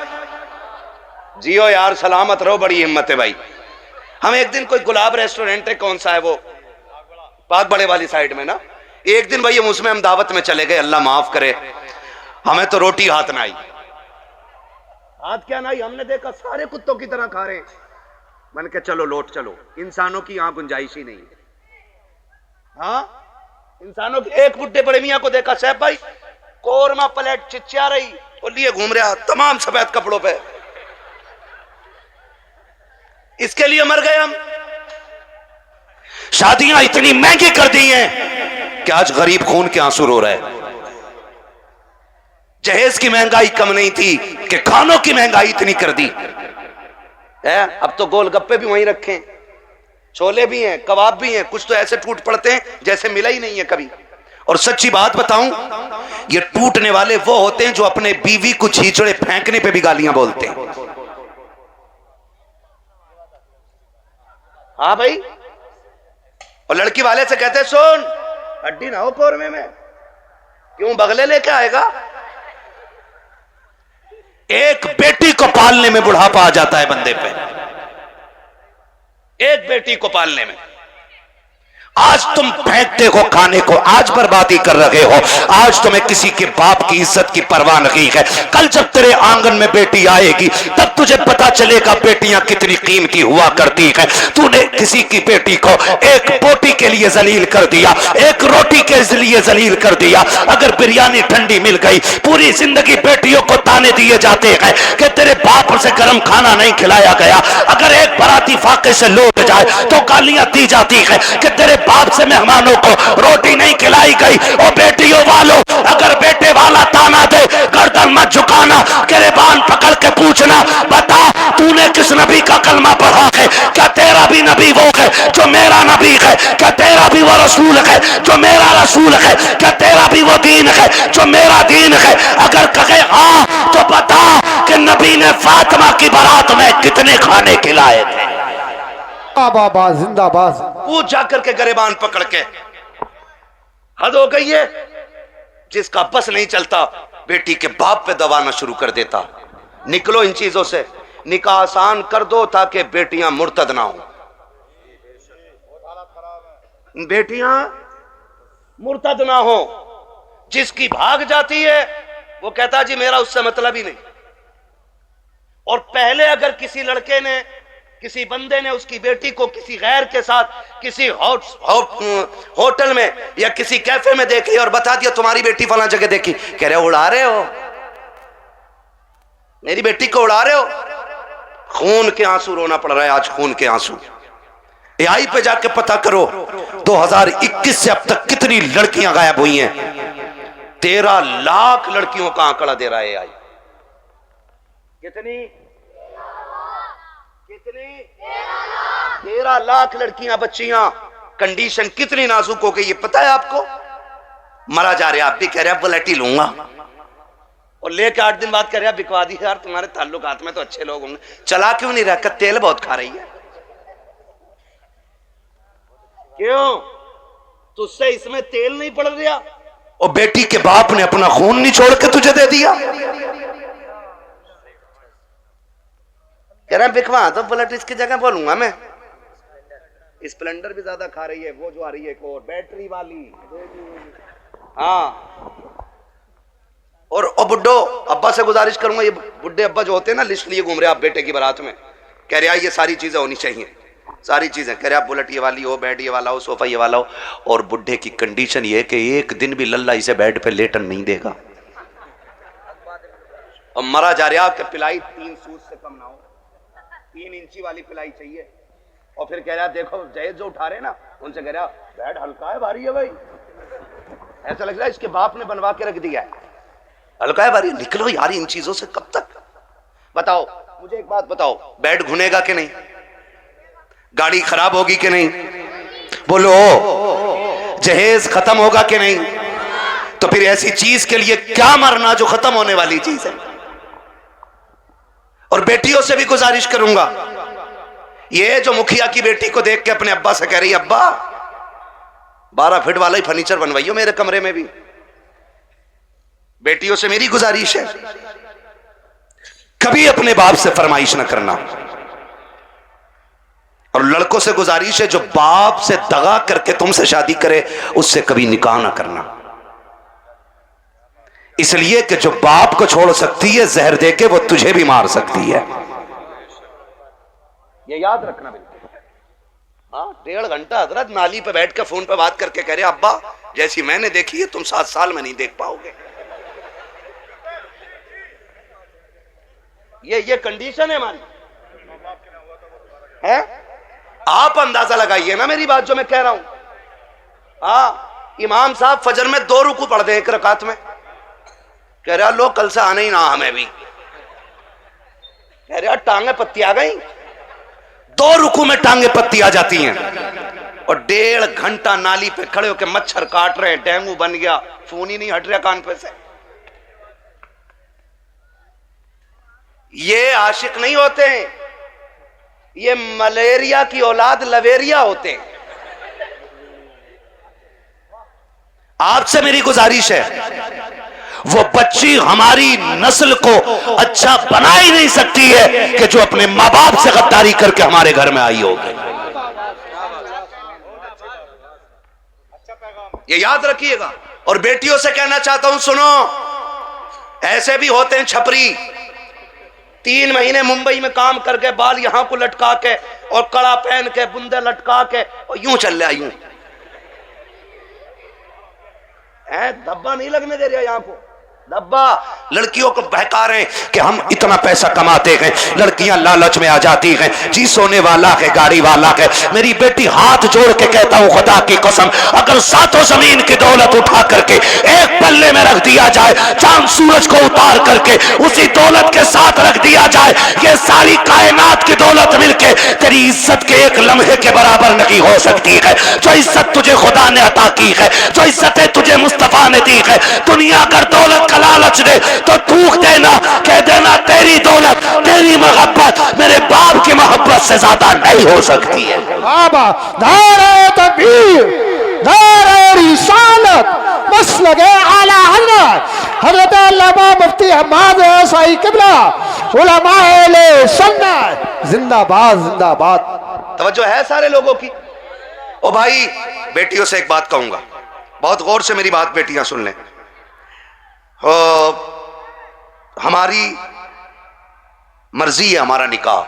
जियो यार, सलामत रहो, बड़ी हिम्मत है भाई। हम एक दिन कोई गुलाब रेस्टोरेंट है, कौन सा है वो, पाक बड़े वाली साइड में ना, एक दिन भाई उसमें हम दावत में चले गए, अल्लाह माफ करे, हमें तो रोटी हाथ ना आई। हाथ क्या ना आई, हमने देखा सारे कुत्तों की तरह खा रहे हैं। मन के चलो लौट चलो, इंसानों की यहां गुंजाइश ही नहीं है। हाँ, इंसानों की। एक बुड्ढे बड़े मियां को देखा, साहब भाई कोरमा प्लेट चिचिया रही और लिए घूम रहा तमाम सफेद कपड़ों पे। इसके लिए मर गए हम। शादियां इतनी महंगी कर दी हैं कि आज गरीब खून के आंसू रो रहा है। जहेज की महंगाई कम नहीं थी कि खानों की महंगाई इतनी कर दी है। अब तो गोलगप्पे भी वहीं रखे, छोले भी हैं, कबाब भी हैं, कुछ तो ऐसे टूट पड़ते हैं जैसे मिला ही नहीं है कभी। और सच्ची बात बताऊं, ये टूटने वाले वो होते हैं जो अपने बीवी को छींचड़े फेंकने पे भी गालियां बोलते हैं। हाँ भाई, और लड़की वाले से कहते सुन हड्डी ना हो कोरमे में, क्यों बगले लेके आएगा। एक बेटी को पालने में बुढ़ापा आ जाता है बंदे पे, एक बेटी को पालने में। आज तुम फेंकते हो खाने को, आज बर्बादी कर रहे हो, आज तुम्हें किसी के बाप की इज्जत की परवाह नहीं है। कल जब तेरे आंगन में बेटी आएगी तब तुझे पता चलेगा बेटियां कितनी कीमती हुआ करती है। तूने किसी की बेटी को एक बोटी के लिए जलील कर दिया, एक रोटी के लिए जलील कर दिया। अगर बिरयानी ठंडी मिल गई, पूरी जिंदगी बेटियों को ताने दिए जाते हैं कि तेरे बाप से गर्म खाना नहीं खिलाया गया। अगर एक बराती फाके से लौट जाए तो गालियां दी जाती है कि तेरे बाप से मेहमानों को रोटी नहीं खिलाई गई। और बेटियों वालों, अगर बेटे वाला ताना दे गर्दन मत झुकाना, गिरबान पकड़ के पूछना, बता तूने किस नबी का कलमा पढ़ा है? क्या तेरा भी नबी वो है जो मेरा नबी है? क्या तेरा भी वो रसूल है जो मेरा रसूल है? क्या तेरा भी वो दीन है जो मेरा दीन है? अगर कहे हाँ तो बता कि नबी ने फातिमा की बारात में कितने खाने खिलाए थे। जिंदाबाद जिंदाबाद। पूछ जाकर के गरेबान पकड़ के। हद हो गई है। जिसका बस नहीं चलता बेटी के बाप पे दबाना शुरू कर देता। निकलो इन चीजों से, निकाह आसान कर दो ताकि बेटियां मुर्तद ना हो। बेटियां मुर्तद ना हो। जिसकी भाग जाती है वो कहता जी मेरा उससे मतलब ही नहीं। और पहले अगर किसी लड़के ने, किसी बंदे ने उसकी बेटी को किसी गैर के साथ किसी होटल में या किसी कैफे में देखी और बता दिया तुम्हारी बेटी फला जगह देखी, कह रहे हो उड़ा रहे हो, मेरी बेटी को उड़ा रहे हो। खून के आंसू रोना पड़ रहा है आज, खून के आंसू। एआई पे जाके पता करो 2021 से अब तक कितनी लड़कियां गायब हुई हैं। 13 लाख लड़कियों का आंकड़ा दे रहा है एआई। कितनी 13 लाख लड़कियां, बच्चियां। कंडीशन कितनी नाजुक हो गई ये पता है आपको। मरा जा रहे, आप भी कह रहे हैं बुलेट ही लूंगा, और लेके 8 दिन बाद कह रहे हैं बिकवा दी यार, तुम्हारे ताल्लुकात में तो अच्छे लोग होंगे, चला क्यों नहीं रहा? तेल बहुत खा रही है। क्यों? तुझसे इसमें तेल नहीं पड़ रहा। और बेटी के बाप ने अपना खून नहीं छोड़ के तुझे दे दिया। कह रहा बिकवा तो बुलेट इसकी जगह बोलूंगा मैं। स्प्लेंडर भी ज्यादा खा रही है, वो जो आ रही है एक और बैटरी वाली। हाँ, और बुड्ढो अब्बा से गुजारिश करूंगा, ये बुड्ढे अब्बा जो होते हैं ना, लिस्ट लिए घूम रहे आप बेटे की बारात में, कह रहे ये सारी चीजें होनी चाहिए, सारी चीजें। कह रहे आप बुलेट ये वाली हो, बेड ये वाला हो, सोफा ये वाला हो। और बुड्ढे की कंडीशन ये है कि एक दिन भी लल्ला इसे बेड पे लेटन नहीं देगा। और मरा जा रहा कि पिलाई 3 सूत से कम ना हो, 3 इंची वाली पिलाई चाहिए। और फिर कह रहा देखो जहेज जो उठा रहे ना, उनसे कह रहा बेड हल्का है भारी है भाई, ऐसा लग रहा है इसके बाप ने बनवा के रख दिया है, हल्का है भारी। निकलो यार इन चीजों से, कब तक? बताओ मुझे एक बात बताओ, बेड घुनेगा कि नहीं? गाड़ी खराब होगी कि नहीं? बोलो। जहेज खत्म होगा कि नहीं? तो फिर ऐसी चीज के लिए क्या मरना जो खत्म होने वाली चीज है। और बेटियों से भी गुजारिश करूंगा, ये जो मुखिया की बेटी को देख के अपने अब्बा से कह रही है अब्बा 12 फीट वाला ही फर्नीचर बनवाइयो मेरे कमरे में भी। बेटियों से मेरी गुजारिश है, कभी अपने बाप से फरमाइश ना करना। और लड़कों से गुजारिश है जो बाप से दगा करके तुमसे शादी करे उससे कभी निकाह ना करना, इसलिए कि जो बाप को छोड़ सकती है जहर देके वो तुझे भी मार सकती है। ये याद रखना बिल्कुल। हाँ, 1.5 घंटा हजरत नाली पे बैठ के फोन पे बात करके कह रहे अब्बा जैसी मैंने देखी है तुम 7 साल में नहीं देख पाओगे। ये कंडीशन है हमारी है। आप अंदाजा लगाइए ना मेरी बात जो मैं कह रहा हूं। हाँ, इमाम साहब फजर में 2 रुकू पढ़ दे 1 रकात में, कह रहा लो कल से आने ही ना हमें भी, कह रहा टांगे पत्ती आ गई। 2 रुकू में टांगे पत्ती आ जाती हैं। और 1.5 घंटा नाली पे खड़े होकर मच्छर काट रहे हैं, डेंगू बन गया, फोन ही नहीं हट रहा कान पे से। ये आशिक नहीं होते हैं, ये मलेरिया की औलाद लवेरिया होते हैं। आपसे मेरी गुजारिश है, वो बच्ची हमारी नस्ल को अच्छा बना ही नहीं सकती है कि जो अपने माँ बाप से गद्दारी करके हमारे घर में आई होगी। ये याद रखिएगा। और बेटियों से कहना चाहता हूं सुनो, ऐसे भी होते हैं छपरी, 3 महीने मुंबई में काम करके बाल यहां को लटका के और कड़ा पहन के बुंदे लटका के और यूं चल रहा, यूं धब्बा नहीं लगने दे रहा यहां को। धब्बा लड़कियों को बहका रहे हैं कि हम इतना पैसा कमाते हैं, लड़कियां लालच में आ जाती हैं, जी सोने वाला है गाड़ी वाला है। मेरी बेटी हाथ जोड़ के कहता हूं खुदा की कसम, अगर 7 जमीन की दौलत उठा करके एक पल्ले में रख दिया जाए, चांद सूरज को उतार करके उसी दौलत के साथ रख दिया जाए, ये सारी कायनात की दौलत मिलके तेरी इज्जत के एक लम्हे के बराबर नहीं हो सकती है। जो इज्जत तुझे खुदा ने अता की है, जो इज्जतें तुझे मुस्तफा ने दी है, दुनिया अगर दौलत का लालच दे तो थूक देना, कह देना तेरी दौलत तेरी मोहब्बत मेरे बाप की मोहब्बत से ज्यादा नहीं हो सकती है। बाबा नारे तकबीर, नारे रिसालत, मसलके आला हज़रत अल्लामा मुफ्ती अहमद साई किबला उलमाए अहले सुन्नत जिंदाबाद जिंदाबाद। तवज्जो है सारे लोगों की। ओ भाई, बेटियों से एक बात कहूंगा, बहुत गौर से मेरी बात बेटियां सुन लें। हमारी मर्जी है हमारा निकाह,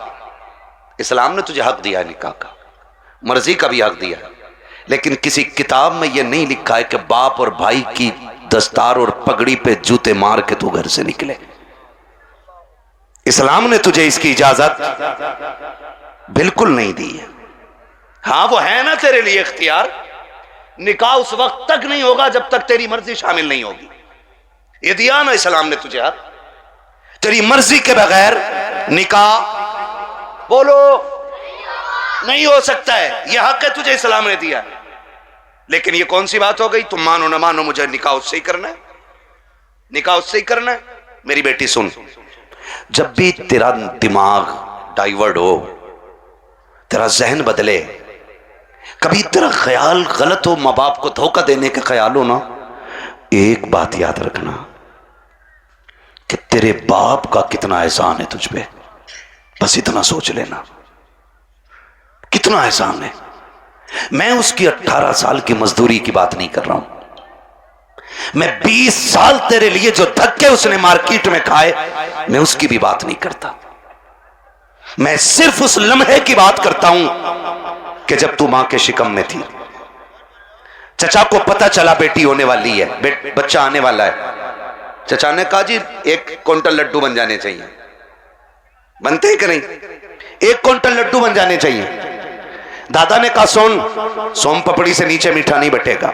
इस्लाम ने तुझे हक दिया है निकाह का, मर्जी का भी हक दिया है, लेकिन किसी किताब में यह नहीं लिखा है कि बाप और भाई की दस्तार और पगड़ी पे जूते मार के तू घर से निकले। इस्लाम ने तुझे इसकी इजाजत बिल्कुल नहीं दी है। हाँ वो है ना तेरे लिए इख्तियार, निकाह उस वक्त तक नहीं होगा जब तक तेरी मर्जी शामिल नहीं होगी। ये दिया ना इस्लाम ने तुझे हक, तेरी मर्जी के बगैर निकाह बोलो नहीं हो सकता है, यह हक है तुझे इस्लाम ने दिया। लेकिन ये कौन सी बात हो गई, तुम मानो ना मानो मुझे निकाह उससे ही करना है, निकाह उससे ही करना है। मेरी बेटी सुन, जब भी तेरा दिमाग डाइवर्ट हो, तेरा जहन बदले, कभी तेरा ख्याल गलत हो, मां बाप को धोखा देने का ख्याल हो ना, एक बात याद रखना कि तेरे बाप का कितना एहसान है तुझ पे, बस इतना सोच लेना कितना एहसान है। मैं उसकी 18 साल की मजदूरी की बात नहीं कर रहा हूं, मैं 20 साल तेरे लिए जो धक्के उसने मार्केट में खाए, मैं उसकी भी बात नहीं करता। मैं सिर्फ उस लम्हे की बात करता हूं कि जब तू मां के शिकम में थी, चचा को पता चला बेटी होने वाली है, बच्चा आने वाला है। चचा ने कहा जी 1 क्विंटल लड्डू बन जाने चाहिए, बनते हैं कि नहीं, 1 क्विंटल लड्डू बन जाने चाहिए। दादा ने कहा सोन पपड़ी से नीचे मीठा नहीं बटेगा।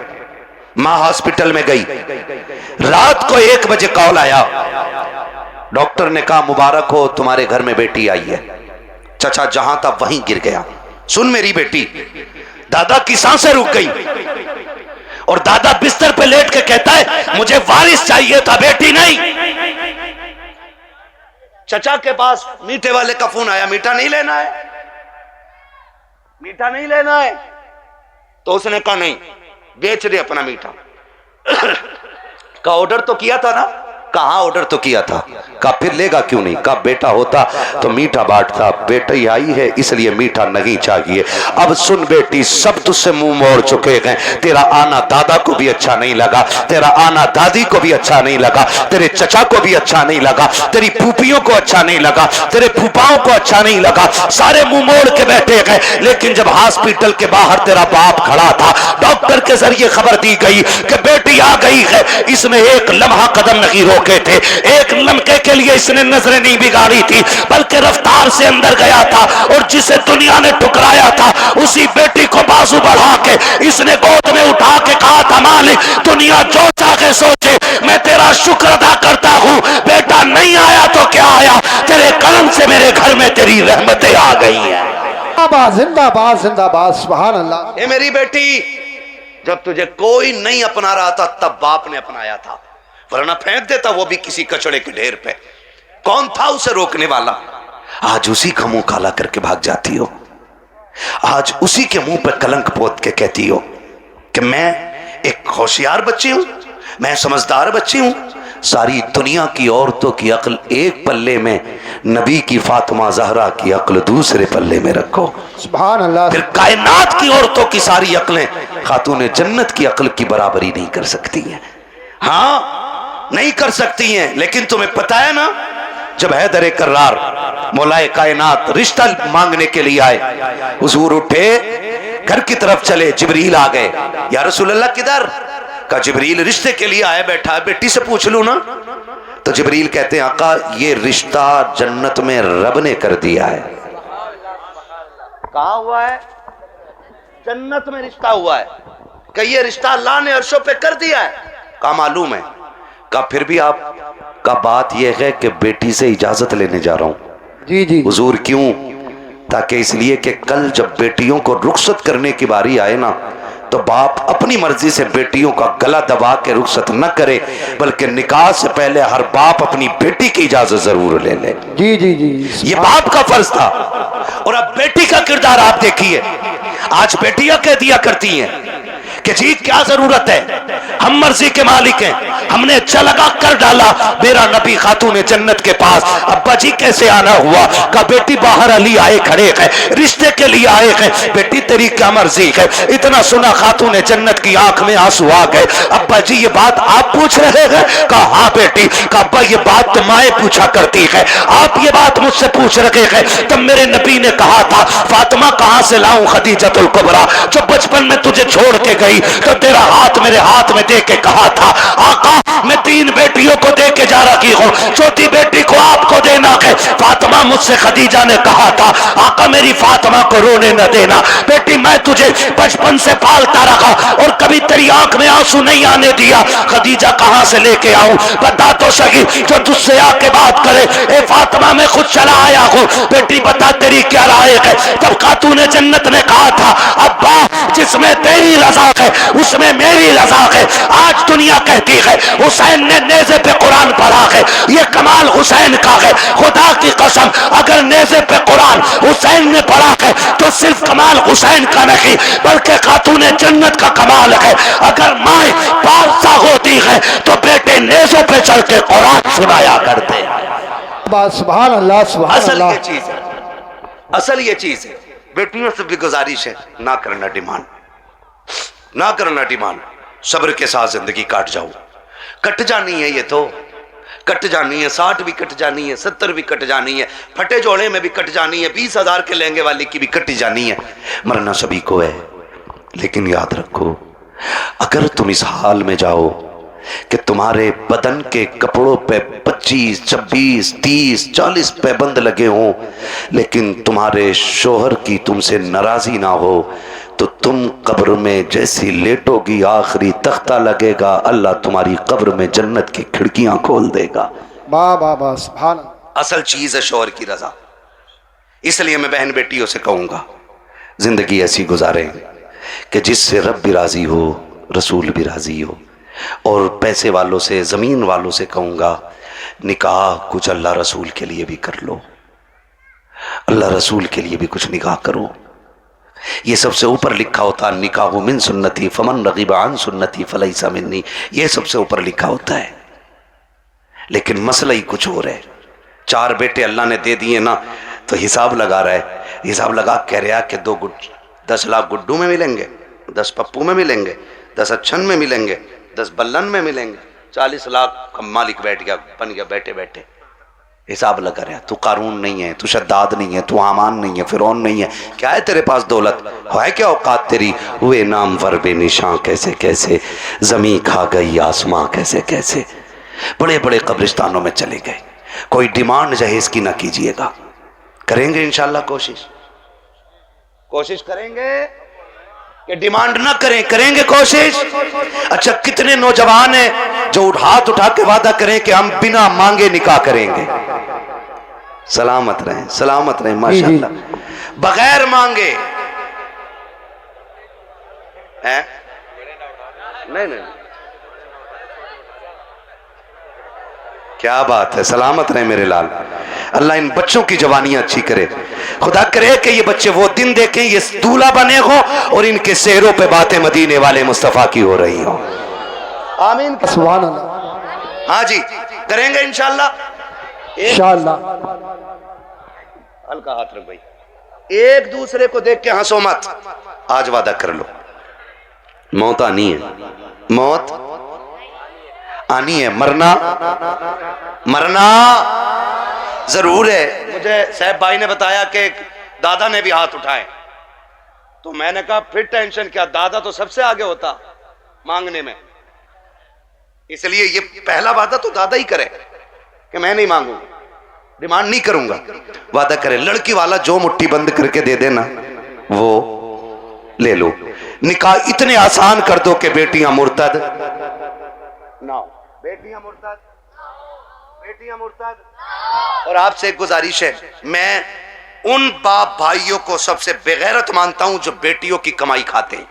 मां हॉस्पिटल में गई, रात को 1 बजे कॉल आया, डॉक्टर ने कहा मुबारक हो तुम्हारे घर में बेटी आई है। चचा जहां था वहीं गिर गया। सुन मेरी बेटी, दादा की सांसें रुक गई और दादा बिस्तर पे लेट के कहता है मुझे वारिस चाहिए था, बेटी नहीं। चचा के पास मीठे वाले का फोन आया, मीठा नहीं लेना है, मीठा नहीं लेना है। तो उसने कहा नहीं, बेच दे अपना मीठा। का ऑर्डर तो किया था ना, कहा ऑर्डर तो किया था, का फिर लेगा क्यों नहीं, का बेटा होता तो मीठा बांटता, बेटी आई है इसलिए मीठा नहीं चाहिए। अब सुन बेटी, सब तुझसे मुंह मोड़ चुके हैं, तेरा आना दादा को भी अच्छा नहीं लगा, तेरा आना दादी को भी अच्छा नहीं लगा, तेरे चचा को भी अच्छा नहीं लगा, तेरी फूफियों को अच्छा नहीं लगा, तेरे फूफाओं को अच्छा नहीं लगा, सारे मुंह मोड़ के बैठे गए। लेकिन जब हॉस्पिटल के बाहर तेरा बाप खड़ा था, डॉक्टर के जरिए खबर दी गई कि बेटी आ गई है, इसने एक लम्हा कदम नहीं रोके थे, एक लम्हे के लिए इसने नजरें नहीं बिगाड़ी थी, बल्कि रफ्तार से अंदर गया था और जिसे दुनिया ने ठुकराया था उसी बेटी को बाजू बढ़ा के इसने गोद में उठा के कहा था मालिक दुनिया जो चाहे सोचे, मैं तेरा शुक्र अदा करता हूं, बेटा नहीं आया तो क्या आया, तेरे करम से मेरे घर में तेरी रहमतें आ गई हैं। जिंदाबाद जिंदाबाद, सुभान अल्लाह। ये मेरी बेटी, जब तुझे कोई नहीं अपना रहा था तब बाप ने अपनाया था, वरना फेंक देता वो भी किसी कचड़े के ढेर पे। कौन था उसे रोकने वाला? आज उसी का मुंह काला करके भाग जाती हो, आज उसी के मुंह पे कलंक पोत के कहती हो कि मैं एक होशियार बच्ची हूं, मैं समझदार बच्ची हूं। सारी दुनिया की औरतों की अक्ल एक पल्ले में, नबी की फातिमा जहरा की अक्ल दूसरे पल्ले में रखो, सुभान अल्लाह। फिर कायनात की औरतों की सारी अक्लें खातून जन्नत की अक्ल की बराबरी नहीं कर सकती हैं। हाँ नहीं कर सकती हैं, लेकिन तुम्हें पता है ना, जब हैदर कर्रार मौलाए कायनात रिश्ता मांगने के लिए आए, हुजूर उठे घर की तरफ चले, जिब्रील आ गए, या रसूल अल्लाह किधर? का जिब्रील रिश्ते के लिए आया बैठा है, बेटी से पूछ लूं ना। तो जिब्रील कहते हैं आका ये रिश्ता जन्नत में रब ने कर दिया है। कहा हुआ है? जन्नत में रिश्ता हुआ है। क्या ये रिश्ता अल्लाह ने अर्शों पे कर दिया है? का मालूम है। का फिर भी आप का बात यह है कि बेटी से इजाजत लेने जा रहा हूं। जी जी हुजूर क्यों? ताकि इसलिए कि कल जब बेटियों को रुखसत करने की बारी आए ना, तो बाप अपनी मर्जी से बेटियों का गला दबा के रुखसत न करे, बल्कि निकाह से पहले हर बाप अपनी बेटी की इजाजत जरूर ले ले। जी जी जी, ये बाप का फर्ज था। और अब बेटी का किरदार आप देखिए, आज बेटियां कह दिया करती हैं कि जी क्या जरूरत है, हम मर्जी के मालिक हैं, हमने चलगा कर डाला मेरा नबी खातून जन्नत के पास। अब्बा जी कैसे आना हुआ? का बेटी बाहर अली आए खड़े हैं, रिश्ते के लिए आए हैं। बेटी तेरी क्या मर्जी है? इतना सुना खातून जन्नत की आंख में आंसू आ गए। अब्बा जी ये बात आप पूछ रहे हैं? कहा हाँ बेटी। का अब्बा ये बात तो माए पूछा करती है, आप ये बात मुझसे पूछ रहे हैं? तब मेरे नबी ने कहा था फातिमा कहां से लाऊं खदीजतुल कुबरा, जो बचपन में तुझे छोड़ के गई तो तेरा हाथ मेरे हाथ में दे के कहा था आका मैं 3 बेटियों को दे के जा रही हूं, चौथी बेटी को आपको देना है। फातिमा मुझसे खदीजा ने कहा था आका मेरी फातिमा को रोने न देना, बेटी मैं तुझे बचपन से पालता रहा और कभी तेरी आंख में आंसू नहीं आने दिया। खदीजा कहां से लेके आऊं? बता तो सही, जो तुझसे आके बात करे। ए फातिमा मैं खुद चला आया हूं, बेटी बता तेरी क्या राय है? तब खातून जन्नत ने कहा था अब्बा जिसमें तेरी रजा है उसमें मेरी रजा है। आज दुनिया कहती है हुसैन ने नेज़े पे कुरान पढ़ा है, ये कमाल हुसैन का है। खुदा की कसम अगर नेज़े पे कुरान हुसैन ने पढ़ा है तो सिर्फ कमाल हुसैन का नहीं बल्कि खातून जन्नत का कमाल है। अगर माए पारसा होती है तो बेटे नेज़ों पे चल के कुरान सुनाया करते हैं। सुभान अल्लाह सुभान असल अल्लाह। ये चीज है, असल ये चीज है। बेटियों से भी गुजारिश है ना करना डिमांड, ना करना डिमांड। सब्र के साथ जिंदगी काट जाओ, कट जानी है ये तो कट जानी है। 60 भी कट जानी है, 70 भी कट जानी है, फटे जोड़े में भी कट जानी है, 20,000 के लहंगे वाली की भी कटी जानी है। मरना सभी को है, लेकिन याद रखो अगर तुम इस हाल में जाओ कि तुम्हारे बदन के कपड़ों पे 25, 26, 30, 40 पैबंद लगे हों लेकिन तुम्हारे शोहर की तुमसे नाराजी ना हो तो तुम कब्र में जैसी लेटोगी आखिरी तख्ता लगेगा, अल्लाह तुम्हारी कब्र में जन्नत की खिड़कियां खोल देगा। वाह वाह वाह सुभान। असल चीज है शोहर की रजा। इसलिए मैं बहन बेटियों से कहूंगा जिंदगी ऐसी गुजारें कि जिससे रब भी राजी हो, रसूल भी राजी हो। और पैसे वालों से, जमीन वालों से कहूंगा निकाह कुछ अल्लाह रसूल के लिए भी कर लो, अल्लाह रसूल के लिए भी कुछ निकाह करो। ये सबसे ऊपर लिखा होता है निकाह मिन सुन्नती फमन रगीब अन सुन्नती फलैसा मिन्नी, ये सबसे ऊपर लिखा होता है। लेकिन मसला ही कुछ और है। 4 बेटे अल्लाह ने दे दिए ना तो हिसाब लगा रहा है, हिसाब लगा कह रहा कि 10 लाख गुड्डू में मिलेंगे, 10 पप्पू में मिलेंगे, 10 अच्छन में मिलेंगे, 10 बल्लन में मिलेंगे, 40 लाख का मालिक बैठ गया, बन गया बैठे बैठे। हिसाब लगा रहा, तू कारून नहीं है, तू शद्दाद नहीं है, तू आमान नहीं है, फिरौन नहीं है, क्या है तेरे पास दौलत है, क्या औकात तेरी? हुए नाम वर बेनिशां कैसे कैसे, जमी खा गई आसमां कैसे कैसे। बड़े बड़े कब्रिस्तानों में चले गए। कोई डिमांड जहेज की ना कीजिएगा, करेंगे इंशाल्लाह कोशिश करेंगे कि डिमांड ना करें, करेंगे कोशिश। अच्छा कितने नौजवान हैं जो हाथ उठा के वादा करें कि हम बिना मांगे निकाह करेंगे। सलामत रहें माशाल्लाह, बगैर मांगे है? नहीं क्या बात है, सलामत रहे मेरे लाल। अल्लाह इन बच्चों की जवानियां अच्छी करे, खुदा करे कि ये बच्चे वो दिन देखें ये दूल्हा बने हो और इनके सेहरों पे बातें मदीने वाले मुस्तफा की हो रही हो। आमीन सुभान अल्लाह। हाँ जी करेंगे इंशाल्लाह। हल्का हाथ रख भाई, एक दूसरे को देख के हंसो मत। आज वादा कर लो मौत आनी है, मौत आनी है, मरना जरूर है। मुझे साहब भाई ने बताया कि दादा ने भी हाथ उठाए तो मैंने कहा फिर टेंशन क्या, दादा तो सबसे आगे होता मांगने में, इसलिए ये पहला वादा तो दादा ही करे कि मैं नहीं मांगूंगा, डिमांड नहीं करूंगा। वादा करे लड़की वाला जो मुट्ठी बंद करके दे देना वो ले लो। निकाह इतने आसान कर दो कि बेटियां मुर्तद ना, बेटियां मुर्तद। और आपसे एक गुजारिश है, मैं उन बाप भाइयों को सबसे बेगैरत मानता हूं जो बेटियों की कमाई खाते हैं।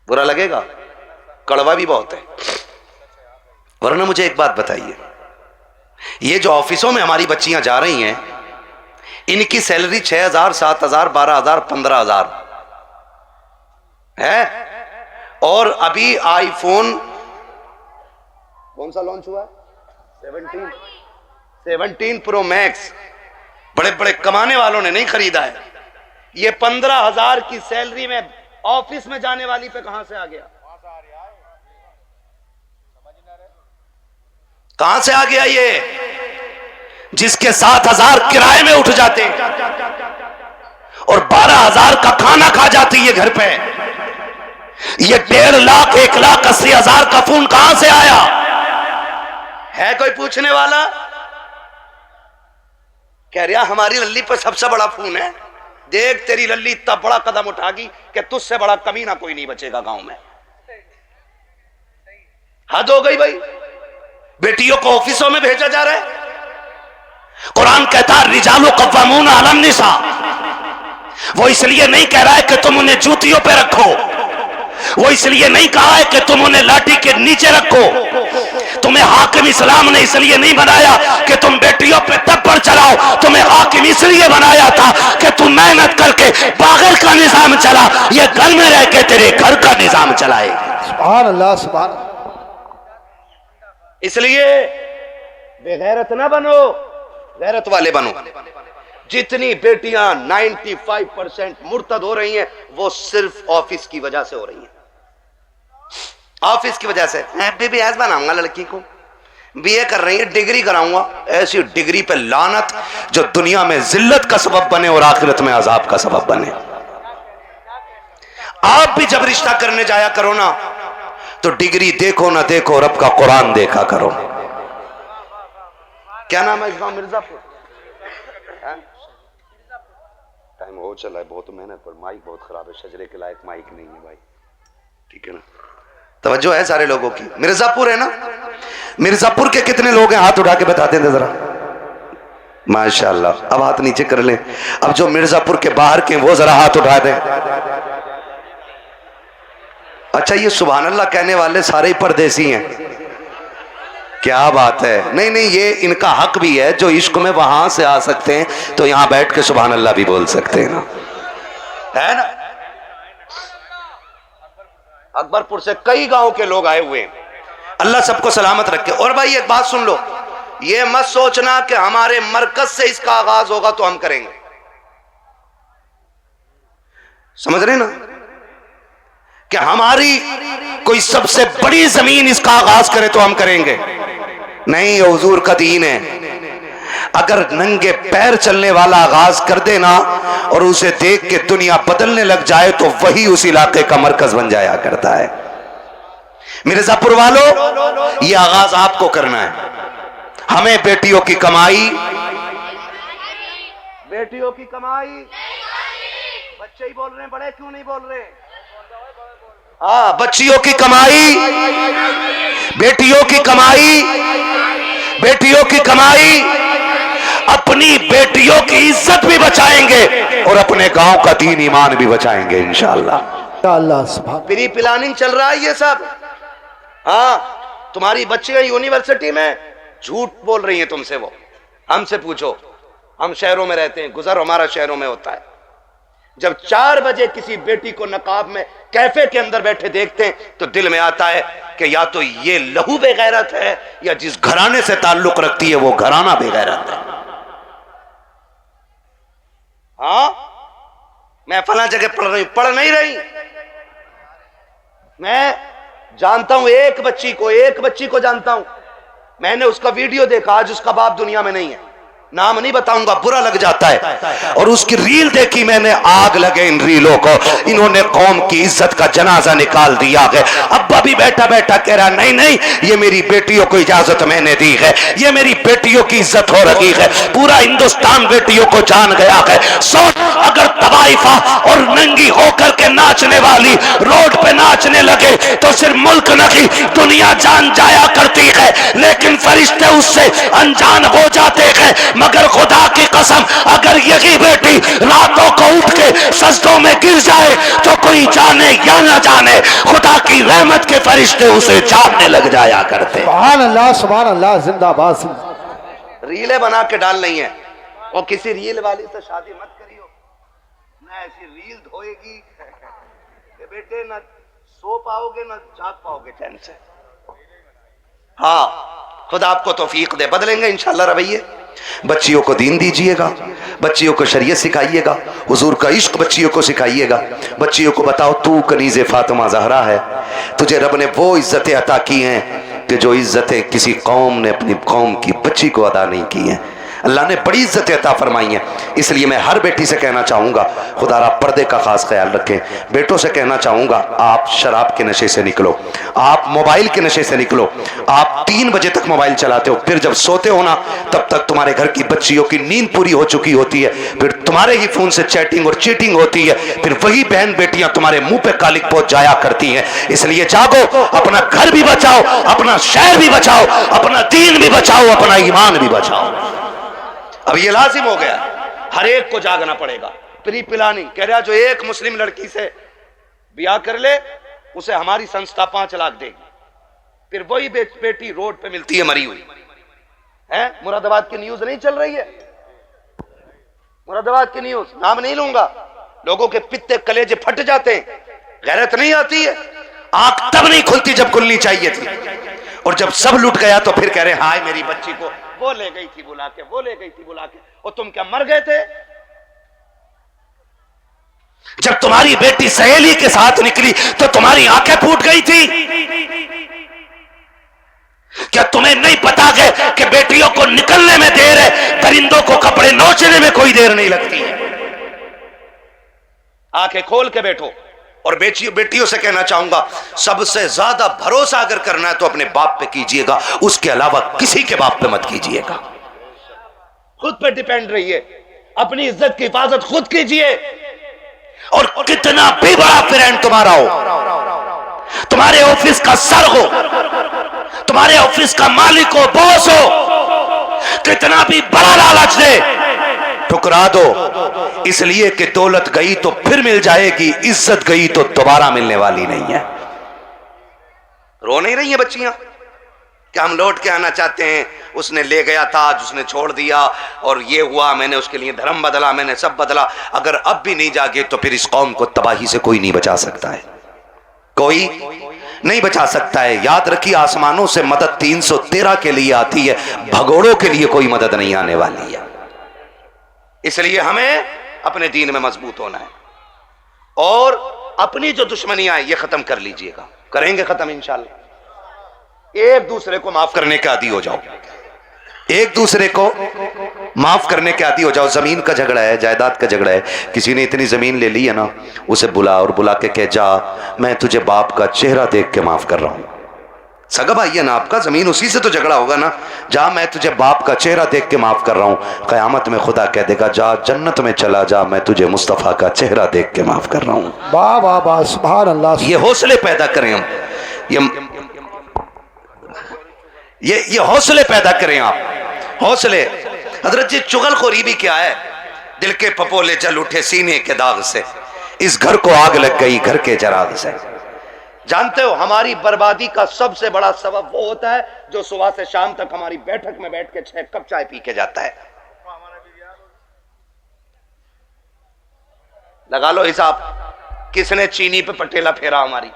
बुरा लगेगा, कड़वा भी बहुत है। वरना मुझे एक बात बताइए, ये जो ऑफिसों में हमारी बच्चियां जा रही हैं इनकी सैलरी 6,000, 7,000, 12,000, 15,000, है। और अभी आईफोन कौन सा लॉन्च हुआ है? 17 प्रो मैक्स बड़े बड़े कमाने वालों ने नहीं खरीदा है। ये 15,000 की सैलरी में ऑफिस में जाने वाली पे कहां से आ गया? कहां से आ गया ये? जिसके 7,000 किराए में उठ जाते और 12,000 का खाना खा जाती है घर पे। ये 1.5 लाख 1,80,000 का फोन कहां से आया? है कोई पूछने वाला? कह रहा हमारी लल्ली पर सबसे बड़ा फोन है। देख तेरी लल्ली इतना बड़ा कदम उठागी कि तुझसे बड़ा कमीना कोई नहीं बचेगा गांव में। हद हो गई भाई। बेटियों को ऑफिसों में भेजा जा रहा है। कुरान कहता है रिजालु कव्वामून अलन निसा। वो इसलिए नहीं कह रहा है कि तुम उन्हें जूतियों पे रखो, वो इसलिए नहीं कहा है कि तुम उन्हें लाठी के नीचे रखो। तुम्हें हाकिम इस्लाम ने इसलिए नहीं बनाया कि तुम बेटियों पे थप्पड़ चलाओ। तुम्हें हाकिम इसलिए बनाया था कि तुम मेहनत करके बागर का निजाम चला, ये घर में रह के तेरे घर का निजाम चलाए। सुभान अल्लाह सुभान। इसलिए बेगैरत ना बनो, गैरत वाले बनो। जितनी बेटियां 95% मुर्तद हो रही हैं वो सिर्फ ऑफिस की वजह से हो रही हैं। ऑफिस की वजह से बीबीएस बनाऊंगा, लड़की को बीए कर रही है, डिग्री कराऊंगा। ऐसी डिग्री पे लानत जो दुनिया में जिल्लत का सबब बने और आखिरत में अजाब का सबब बने। आप भी जब रिश्ता करने जाया करो ना तो डिग्री देखो ना देखो, रब का कुरान देखा करो। क्या नाम है इस गांव? मिर्जापुर। टाइम हो चला है, बहुत मेहनत पर माइक बहुत खराब है, शजरे के लायक माइक नहीं है भाई, ठीक है ना? तवज्जो है सारे लोगों की। मिर्जापुर है ना? मिर्जापुर के कितने लोग हैं? हाथ उठा के बता दें जरा। माशाल्लाह। अब हाथ नीचे कर लें। अब जो मिर्जापुर के बाहर के वो जरा हाथ उठा दें। अच्छा, ये सुभान अल्लाह कहने वाले सारे ही परदेसी हैं। क्या बात है। नहीं नहीं, ये इनका हक भी है। जो इश्क में वहां से आ सकते हैं तो यहां बैठ के सुभान अल्लाह भी बोल सकते हैं ना, है ना? अकबरपुर से कई गांव के लोग आए हुए हैं। अल्लाह सबको सलामत रखे। और भाई एक बात सुन लो, ये मत सोचना कि हमारे मरकज से इसका आगाज होगा तो हम करेंगे। समझ रहे ना कि हमारी कोई सबसे बड़ी जमीन इसका आगाज करे तो हम करेंगे? नहीं, ये हुजूर का दीन है। अगर नंगे पैर चलने वाला आगाज कर देना और उसे देख के दुनिया बदलने लग जाए तो वही उस इलाके का मरकज बन जाया करता है। मिर्जापुर वालों, ये आगाज आपको करना है। हमें बेटियों की कमाई, बेटियों की कमाई, बच्चे ही बोल रहे हैं, बड़े क्यों नहीं बोल रहे? बच्चियों की कमाई, बेटियों की कमाई, बेटियों की कमाई। अपनी बेटियों की इज्जत भी बचाएंगे और अपने गांव का दीन ईमान भी बचाएंगे इंशाअल्लाह। प्री प्लानिंग चल रहा है ये सब। हाँ, तुम्हारी बच्चियां यूनिवर्सिटी में झूठ बोल रही हैं तुमसे। वो हमसे पूछो, हम शहरों में रहते हैं, गुजर हमारा शहरों में होता है। जब 4 बजे किसी बेटी को नकाब में कैफे के अंदर बैठे देखते हैं तो दिल में आता है कि या तो ये लहू बेगैरत है या जिस घराने से ताल्लुक रखती है वो घराना बेगैरत है। हाँ, मैं फला जगह पढ़ रही हूं, पढ़ नहीं रही। मैं जानता हूं एक बच्ची को जानता हूं। मैंने उसका वीडियो देखा, आज उसका बाप दुनिया में नहीं है, नाम नहीं बताऊंगा, बुरा लग जाता है। और उसकी रील देखी मैंने, आग लगे इन रीलों को। इन्होंने कौम की इज्जत का जनाजा निकाल दिया है। अब्बा भी बैठा बैठा कह रहा नहीं नहीं, ये मेरी बेटियों को इजाजत मैंने दी है, ये मेरी बेटियों की इज्जत हो रही है। पूरा हिंदुस्तान बेटियों को जान गया है। सोच, अगर तवाइफा और नंगी होकर के नाचने वाली रोड पे नाचने लगे तो सिर्फ मुल्क नहीं दुनिया जान जाया करती है, लेकिन फरिश्ते उससे अनजान हो जाते हैं। मगर खुदा की कसम, अगर यही बेटी रातों को उठ के सजदों में गिर जाए तो कोई जाने या ना जाने खुदा की रहमत के फरिश्ते उसे जानने लग जाया करते। सुभान अल्लाह, जिंदाबाद। रीलें बना के डाल नहीं है, और किसी रील वाली से शादी मत करियो ना, ऐसी रील धोएगी बेटे ना सो पाओगे ना जाग पाओगे चैन से। हाँ, खुदा आपको तौफीक दे, बदलेंगे इंशाल्लाह रवैये। बच्चियों को दीन दीजिएगा, बच्चियों को शरीयत सिखाइएगा, हुजूर का इश्क बच्चियों को सिखाइएगा। बच्चियों को बताओ तू कनीज़े फातिमा ज़हरा है, तुझे रब ने वो इज्जतें अता की हैं कि जो इज्जतें किसी कौम ने अपनी कौम की बच्ची को अदा नहीं की हैं। अल्लाह ने बड़ी इज्जत अता फरमाई है। इसलिए मैं हर बेटी से कहना चाहूँगा, खुदारा पर्दे का खास ख्याल रखें। बेटों से कहना चाहूँगा, आप शराब के नशे से निकलो, आप मोबाइल के नशे से निकलो। आप 3 बजे तक मोबाइल चलाते हो, फिर जब सोते हो ना तब तक तुम्हारे घर की बच्चियों की नींद पूरी हो चुकी होती है, फिर तुम्हारे ही फोन से चैटिंग और चीटिंग होती है, फिर वही बहन बेटियां तुम्हारे मुंह पे कालिक पहुंच जाया करती हैं। इसलिए जागो, अपना घर भी बचाओ, अपना शहर भी बचाओ, अपना दीन भी बचाओ, अपना ईमान भी बचाओ। अब ये लाजिम हो गया, हर एक को जागना पड़ेगा। प्री प्लानिंग कह रहा, जो एक मुस्लिम लड़की से ब्याह कर ले उसे हमारी संस्था 5 लाख देगी। फिर वही बेटी रोड पे मिलती है मरी हुई है। मुरादाबाद की न्यूज नहीं चल रही है, मुरादाबाद की न्यूज, नाम नहीं लूंगा, लोगों के पित्ते कलेजे फट जाते हैं, गैरत नहीं आती है। आंख तब नहीं खुलती जब खुलनी चाहिए थी, और जब सब लुट गया तो फिर कह रहे हाय मेरी बच्ची को वो ले गई थी बुला के, वो ले गई थी बुला के। और तुम क्या मर गए थे? जब तुम्हारी बेटी सहेली के साथ निकली तो तुम्हारी आंखें फूट गई थी? क्या तुम्हें नहीं पता कि बेटियों को निकलने में देर है, परिंदों को कपड़े नोचने में कोई देर नहीं लगती है? आंखें खोल के बैठो। और बेटियों से कहना चाहूंगा, सबसे ज्यादा भरोसा अगर करना है तो अपने बाप पे कीजिएगा, उसके अलावा किसी के बाप पे मत कीजिएगा। खुद पे डिपेंड रहिए, अपनी इज्जत की हिफाजत खुद कीजिए। और कितना भी बड़ा फ्रेंड तुम्हारा हो, तुम्हारे ऑफिस का सर हो, तुम्हारे ऑफिस का मालिक हो, बॉस हो, कितना भी बड़ा लालच दे, ठुकरा दो। इसलिए कि दौलत गई तो फिर मिल जाएगी, इज्जत गई तो दोबारा मिलने वाली नहीं है। रो नहीं रही है बच्चियां कि हम लौट के आना चाहते हैं, उसने ले गया था, आज उसने छोड़ दिया, और ये हुआ, मैंने उसके लिए धर्म बदला, मैंने सब बदला। अगर अब भी नहीं जागे तो फिर इस कौम को तबाही से कोई नहीं बचा सकता है, कोई नहीं बचा सकता है। याद रखिए, आसमानों से मदद 313 के लिए आती है, भगोड़ों के लिए कोई मदद नहीं आने वाली है। इसलिए हमें अपने दीन में मजबूत होना है, और अपनी जो दुश्मनियां हैं ये खत्म कर लीजिएगा, करेंगे खत्म इंशाल्लाह। एक दूसरे को माफ करने के आदी हो जाओ, एक दूसरे को माफ करने के आदी हो जाओ। जमीन का झगड़ा है, जायदाद का झगड़ा है, किसी ने इतनी जमीन ले ली है ना, उसे बुला और बुला के कह, जा मैं तुझे बाप का चेहरा देख के माफ कर रहा हूं। सगा भाई है ना आपका, जमीन उसी से तो झगड़ा होगा ना। जा मैं तुझे बाप का चेहरा देख के माफ कर रहा हूं। कयामत में खुदा कह देगा, जा जन्नत में चला जा, मैं तुझे मुस्तफा का चेहरा देख के माफ कर रहा हूं। वाह वाह वाह, सुभान अल्लाह। ये हौसले पैदा करें हम, ये हौसले पैदा करें आप, हौसले। हजरत जी, चुगलखोरी भी क्या है? दिल के पपोले जल उठे सीने के दाग से, इस घर को आग लग गई घर के जराग से। जानते हो, हमारी बर्बादी का सबसे बड़ा सबब वो होता है जो सुबह से शाम तक हमारी बैठक में बैठ के 6 कप चाय पी के जाता है। लगा लो हिसाब, किसने चीनी पे पटेला फेरा हमारी।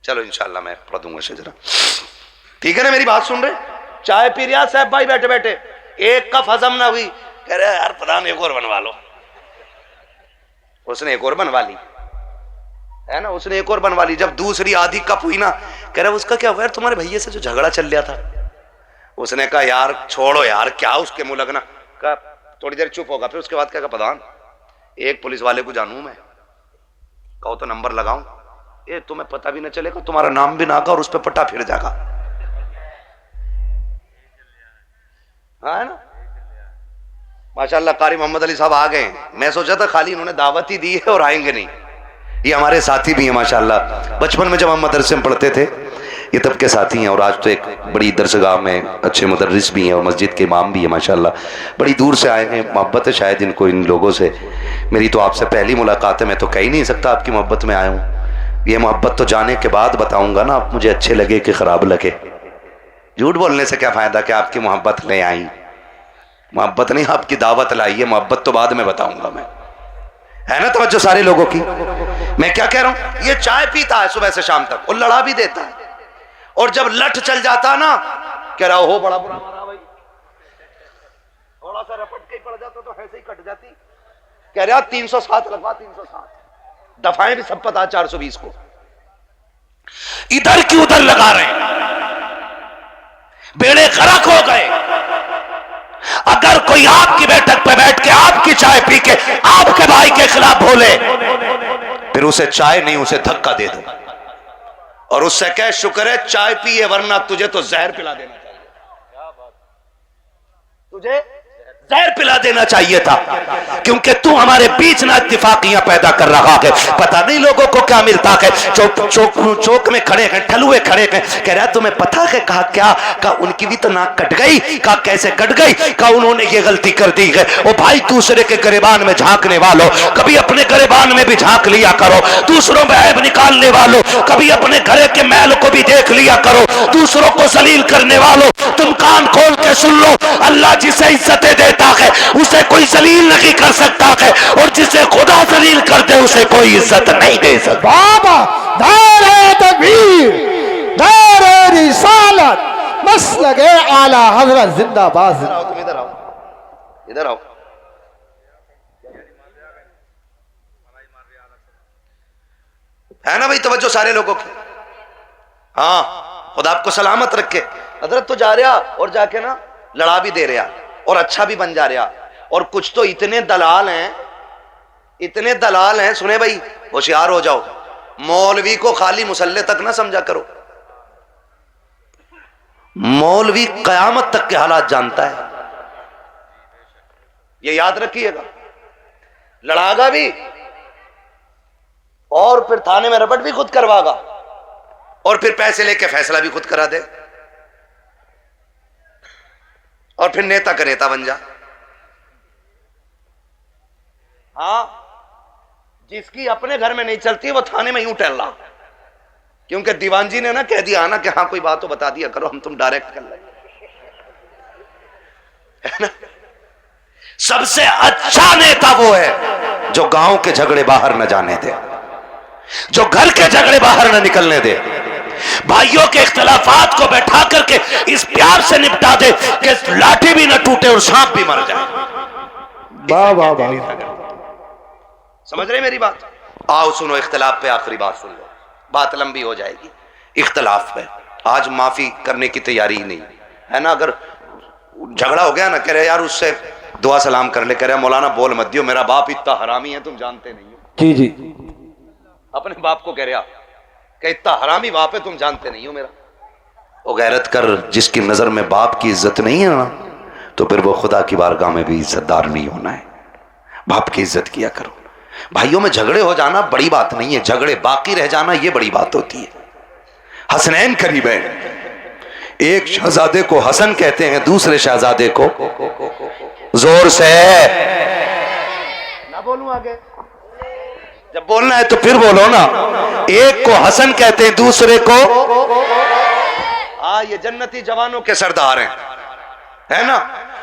चलो इंशाल्लाह मैं पढ़ दूंगा शजरा, ठीक है ना? मेरी बात सुन रहे? चाय पी रहा साहब भाई बैठे बैठे, एक कप हजम ना हुई, कह रहे यार प्रधान एक और बनवा लो। उसने एक और बनवा ली है ना, उसने एक और बनवा ली। जब दूसरी आधी कप हुई ना, कह रहे उसका क्या हुआ यार, तुम्हारे भैया से जो झगड़ा चल रहा था। उसने कहा यार छोड़ो यार, क्या उसके मुंह लगना। कहा थोड़ी देर चुप होगा, फिर उसके बाद क्या, प्रधान एक पुलिस वाले को जानू मैं, कहो तो नंबर लगाऊं, ये तुम्हें पता भी ना चलेगा, तुम्हारा नाम भी ना आगा और उस पर पट्टा फिर जाएगा। हाँ है ना, माशाल्लाह कारी मोहम्मद अली साहब आ गए। मैं सोचा था खाली इन्होंने दावत ही दी है और आएंगे नहीं। ये हमारे साथी भी हैं माशाल्लाह, बचपन में जब हम मदरसे में पढ़ते थे ये तब के साथी हैं, और आज तो एक बड़ी दरसगाह में अच्छे मुदर्रिस भी हैं और मस्जिद के इमाम भी हैं माशाल्लाह। बड़ी दूर से आए हैं, मोहब्बत है शायद इनको इन लोगों से। मेरी तो आपसे पहली मुलाकात है, मैं तो कह ही नहीं सकता आपकी मोहब्बत में आया हूँ। ये मोहब्बत तो जाने के बाद बताऊँगा ना, आप मुझे अच्छे लगे कि ख़राब लगे। झूठ बोलने से क्या फ़ायदा कि आपकी मोहब्बत ले आई, मोहब्बत नहीं, आपकी दावत लाई है, मोहब्बत तो बाद में बताऊंगा मैं। है ना तवज्जो सारे लोगों की? मैं क्या कह रहा हूं, ये चाय पीता है सुबह से शाम तक और लड़ा भी देता है, और जब लठ चल जाता ना, कह रहा हो बड़ा बुरा मारा भाई, थोड़ा सा रपट के पड़ जाता तो ऐसे ही कट जाती। कह रहा 307 लगवा, 307 दफाएं भी सब पता 420 को, इधर की उधर लगा रहे हैं, बेड़े गर्क हो गए। अगर कोई आपकी बैठक पे बैठ के आपकी चाय पी के आपके भाई के खिलाफ बोले, फिर उसे चाय नहीं उसे धक्का दे दो और उससे कह शुक्र है चाय पिए, वरना तुझे तो जहर पिला देना चाहिए, तुझे जहर पिला देना चाहिए था, क्योंकि तू हमारे बीच ना इत्तेफाकियां पैदा कर रहा है। पता नहीं लोगों को क्या मिलता है, चौक में खड़े हैं, ठलुए खड़े हैं, कह रहा तुम्हें पता है? कहा क्या? कहा उनकी भी तो नाक कट गई। कहा कैसे कट गई? कहा उन्होंने ये गलती कर दी है। ओ भाई, दूसरे के गिरेबान में झांकने वालों, कभी अपने गिरेबान में भी झांक लिया करो। दूसरों में ऐब निकालने वालों, कभी अपने घरे के मैल को भी देख लिया करो। दूसरों को जलील करने वालों, तुम कान खोल के सुन लो, अल्लाह जिसे इज्जतें देता है उसे कोई जलील नहीं कर सकता है, और जिसे खुदा जलील कर दे उसे कोई इज्जत नहीं दे सकता। बाबा दारे तकबीर, दारे रिसालत, मसलके आला हजरत जिंदाबाद। तुम इधर आओ, इधर आओ। है ना भाई तवज्जो सारे लोगों की? हाँ, खुदा आपको सलामत रखे। हजरत तो जा रहा और जाके ना लड़ा भी दे रहा और अच्छा भी बन जा रहा, और कुछ तो इतने दलाल हैं, इतने दलाल हैं, सुने भाई होशियार हो जाओ, मौलवी को खाली मुसल्ले तक ना समझा करो। मौलवी कयामत तक के हालात जानता है, ये याद रखिएगा। लड़ागा भी और फिर थाने में रपट भी खुद करवागा, और फिर पैसे लेके फैसला भी खुद करा दे, और फिर नेता का नेता बन जा। हाँ, जिसकी अपने घर में नहीं चलती वो थाने में यूं टहल रहा, क्योंकि दीवान जी ने ना कह दिया ना कि हाँ कोई बात तो बता दिया करो, हम तुम डायरेक्ट कर लेंगे। सबसे अच्छा नेता वो है जो गांव के झगड़े बाहर न जाने दे, जो घर के झगड़े बाहर न निकलने दे, भाइयों के इख्तिलाफात को बैठा करके इस प्यार से निपटा दे कि लाठी भी न टूटे और सांप भी मर जाए। वाह वाह वाह, समझ रहे मेरी बात? आओ सुनो, इख्तिलाफ पे आखिरी बात सुन लो, बात लंबी हो जाएगी। इख्तिलाफ पे आज माफी करने की तैयारी ही नहीं है ना। अगर झगड़ा हो गया ना, कह रहे यार उससे दुआ सलाम कर ले, कह रहे मौलाना बोल मत दियो, मेरा बाप इतना हरामी है तुम जानते नहीं हो। जी जी, अपने बाप को कह रहा कि इतना हरामी बाप है तुम जानते नहीं हो मेरा। वो गैरत कर, जिसकी नजर में बाप की इज्जत नहीं है ना, तो फिर वो खुदा की बारगाह में भी इज्जतदार नहीं होना है। बाप की इज्जत किया करो। भाइयों में झगड़े हो जाना बड़ी बात नहीं है, झगड़े बाकी रह जाना ये बड़ी बात होती है। हसनैन करीब है, एक शहजादे को हसन कहते हैं, दूसरे शहजादे को जोर से ना बोलूं आगे, जब बोलना है तो फिर बोलो ना। एक को हसन कहते हैं, दूसरे को, हाँ ये जन्नती जवानों के सरदार हैं, है ना।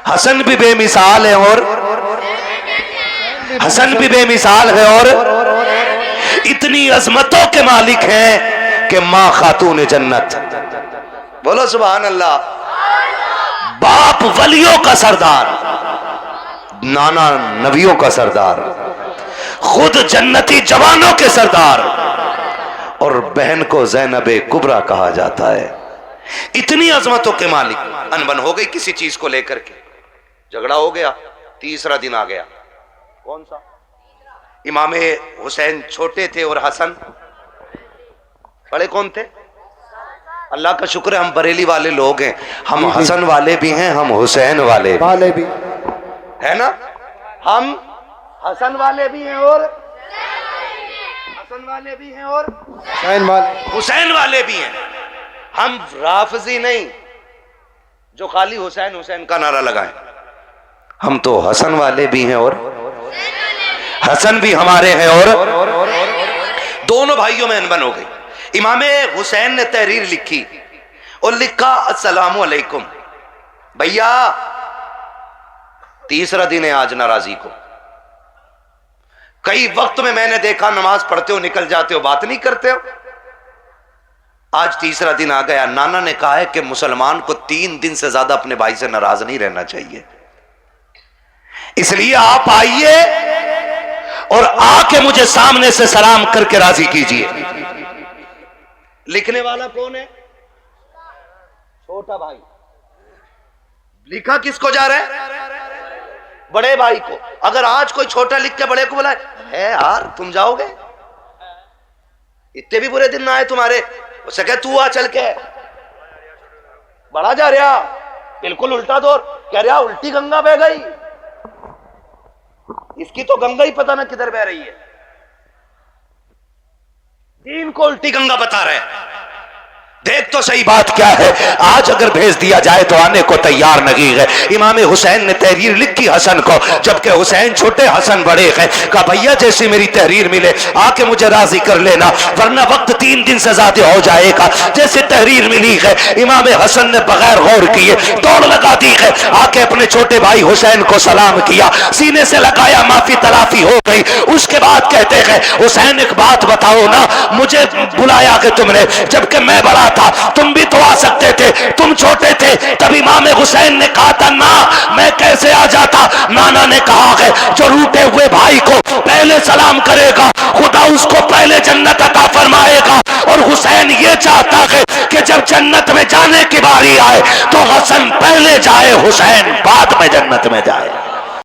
हसन भी बेमिसाल है और हसन भी बेमिसाल है और इतनी अजमतों के मालिक हैं कि मां खातून जन्नत, बोलो सुभान अल्लाह। बाप वलियों का सरदार, नाना नबियों का सरदार, खुद जन्नती जवानों के सरदार, और बहन को ज़ैनबे कुबरा कहा जाता है। इतनी अजमतों के मालिक। अनबन हो गई किसी चीज को लेकर के, झगड़ा हो गया, तीसरा दिन आ गया। कौन सा? इमाम हुसैन छोटे थे और हसन बड़े कौन थे? अल्लाह का शुक्र है हम बरेली वाले लोग हैं, हम हसन वाले भी हैं, हम हुसैन वाले भी है ना। हम हसन वाले भी हैं और हसन वाले भी हैं और हुसैन वाले भी हैं। हम राफजी नहीं जो खाली हुसैन हुसैन का नारा लगाएं, हम तो हसन वाले भी हैं और हसन भी हमारे हैं, और दोनों भाइयों में अनबन हो गई। इमाम हुसैन ने तहरीर लिखी और लिखा अस्सलामु अलैकुम भैया, तीसरा दिन है आज नाराजी को। कई वक्त में मैंने देखा नमाज पढ़ते हो निकल जाते हो, बात नहीं करते हो। आज तीसरा दिन आ गया। नाना ने कहा है कि मुसलमान को 3 दिन से ज्यादा अपने भाई से नाराज नहीं रहना चाहिए, इसलिए आप आइए और आके मुझे सामने से सलाम करके राजी कीजिए। लिखने वाला कौन है? छोटा भाई। लिखा किसको जा रहा है? बड़े भाई को। अगर आज कोई छोटा लिख के बड़े को बोला है यार तुम जाओगे, इतने भी बुरे दिन ना आए तुम्हारे, उससे कह तू आ चल के, बड़ा जा रहा, बिल्कुल उल्टा दौर, कह रहा उल्टी गंगा बह गई, इसकी तो गंगा ही पता ना किधर बह रही है, दीन को उल्टी गंगा बता रहे हैं। देख तो सही बात क्या है। आज अगर भेज दिया जाए तो आने को तैयार नहीं है। इमाम हुसैन ने तहरीर लिखी हसन को, जबकि हुसैन छोटे हसन बड़े हैं। कहा भैया जैसी मेरी तहरीर मिले आके मुझे राजी कर लेना, वरना वक्त 3 दिन से ज्यादा हो जाएगा। जैसे तहरीर मिली है इमाम हसन ने बगैर गौर किए दौड़ लगा दी है, आके अपने छोटे भाई हुसैन को सलाम किया, सीने से लगाया, माफी तलाफी हो गई। उसके बाद कहते हैं हुसैन एक बात बताओ ना, मुझे बुलाया कि तुमने, जबकि मैं बड़ा था, तुम भी तो आ सकते थे, तुम छोटे थे। तब इमाम हुसैन ने कहा था ना मैं कैसे आ जाता। नाना ने कहा है जो रूठे हुए भाई को पहले सलाम करेगा खुदा उसको पहले जन्नत अता फरमाएगा। और हुसैन ये चाहता है कि जब जन्नत में जाने की बारी आए तो हसन पहले जाए, हुसैन बाद में जन्नत में जाए।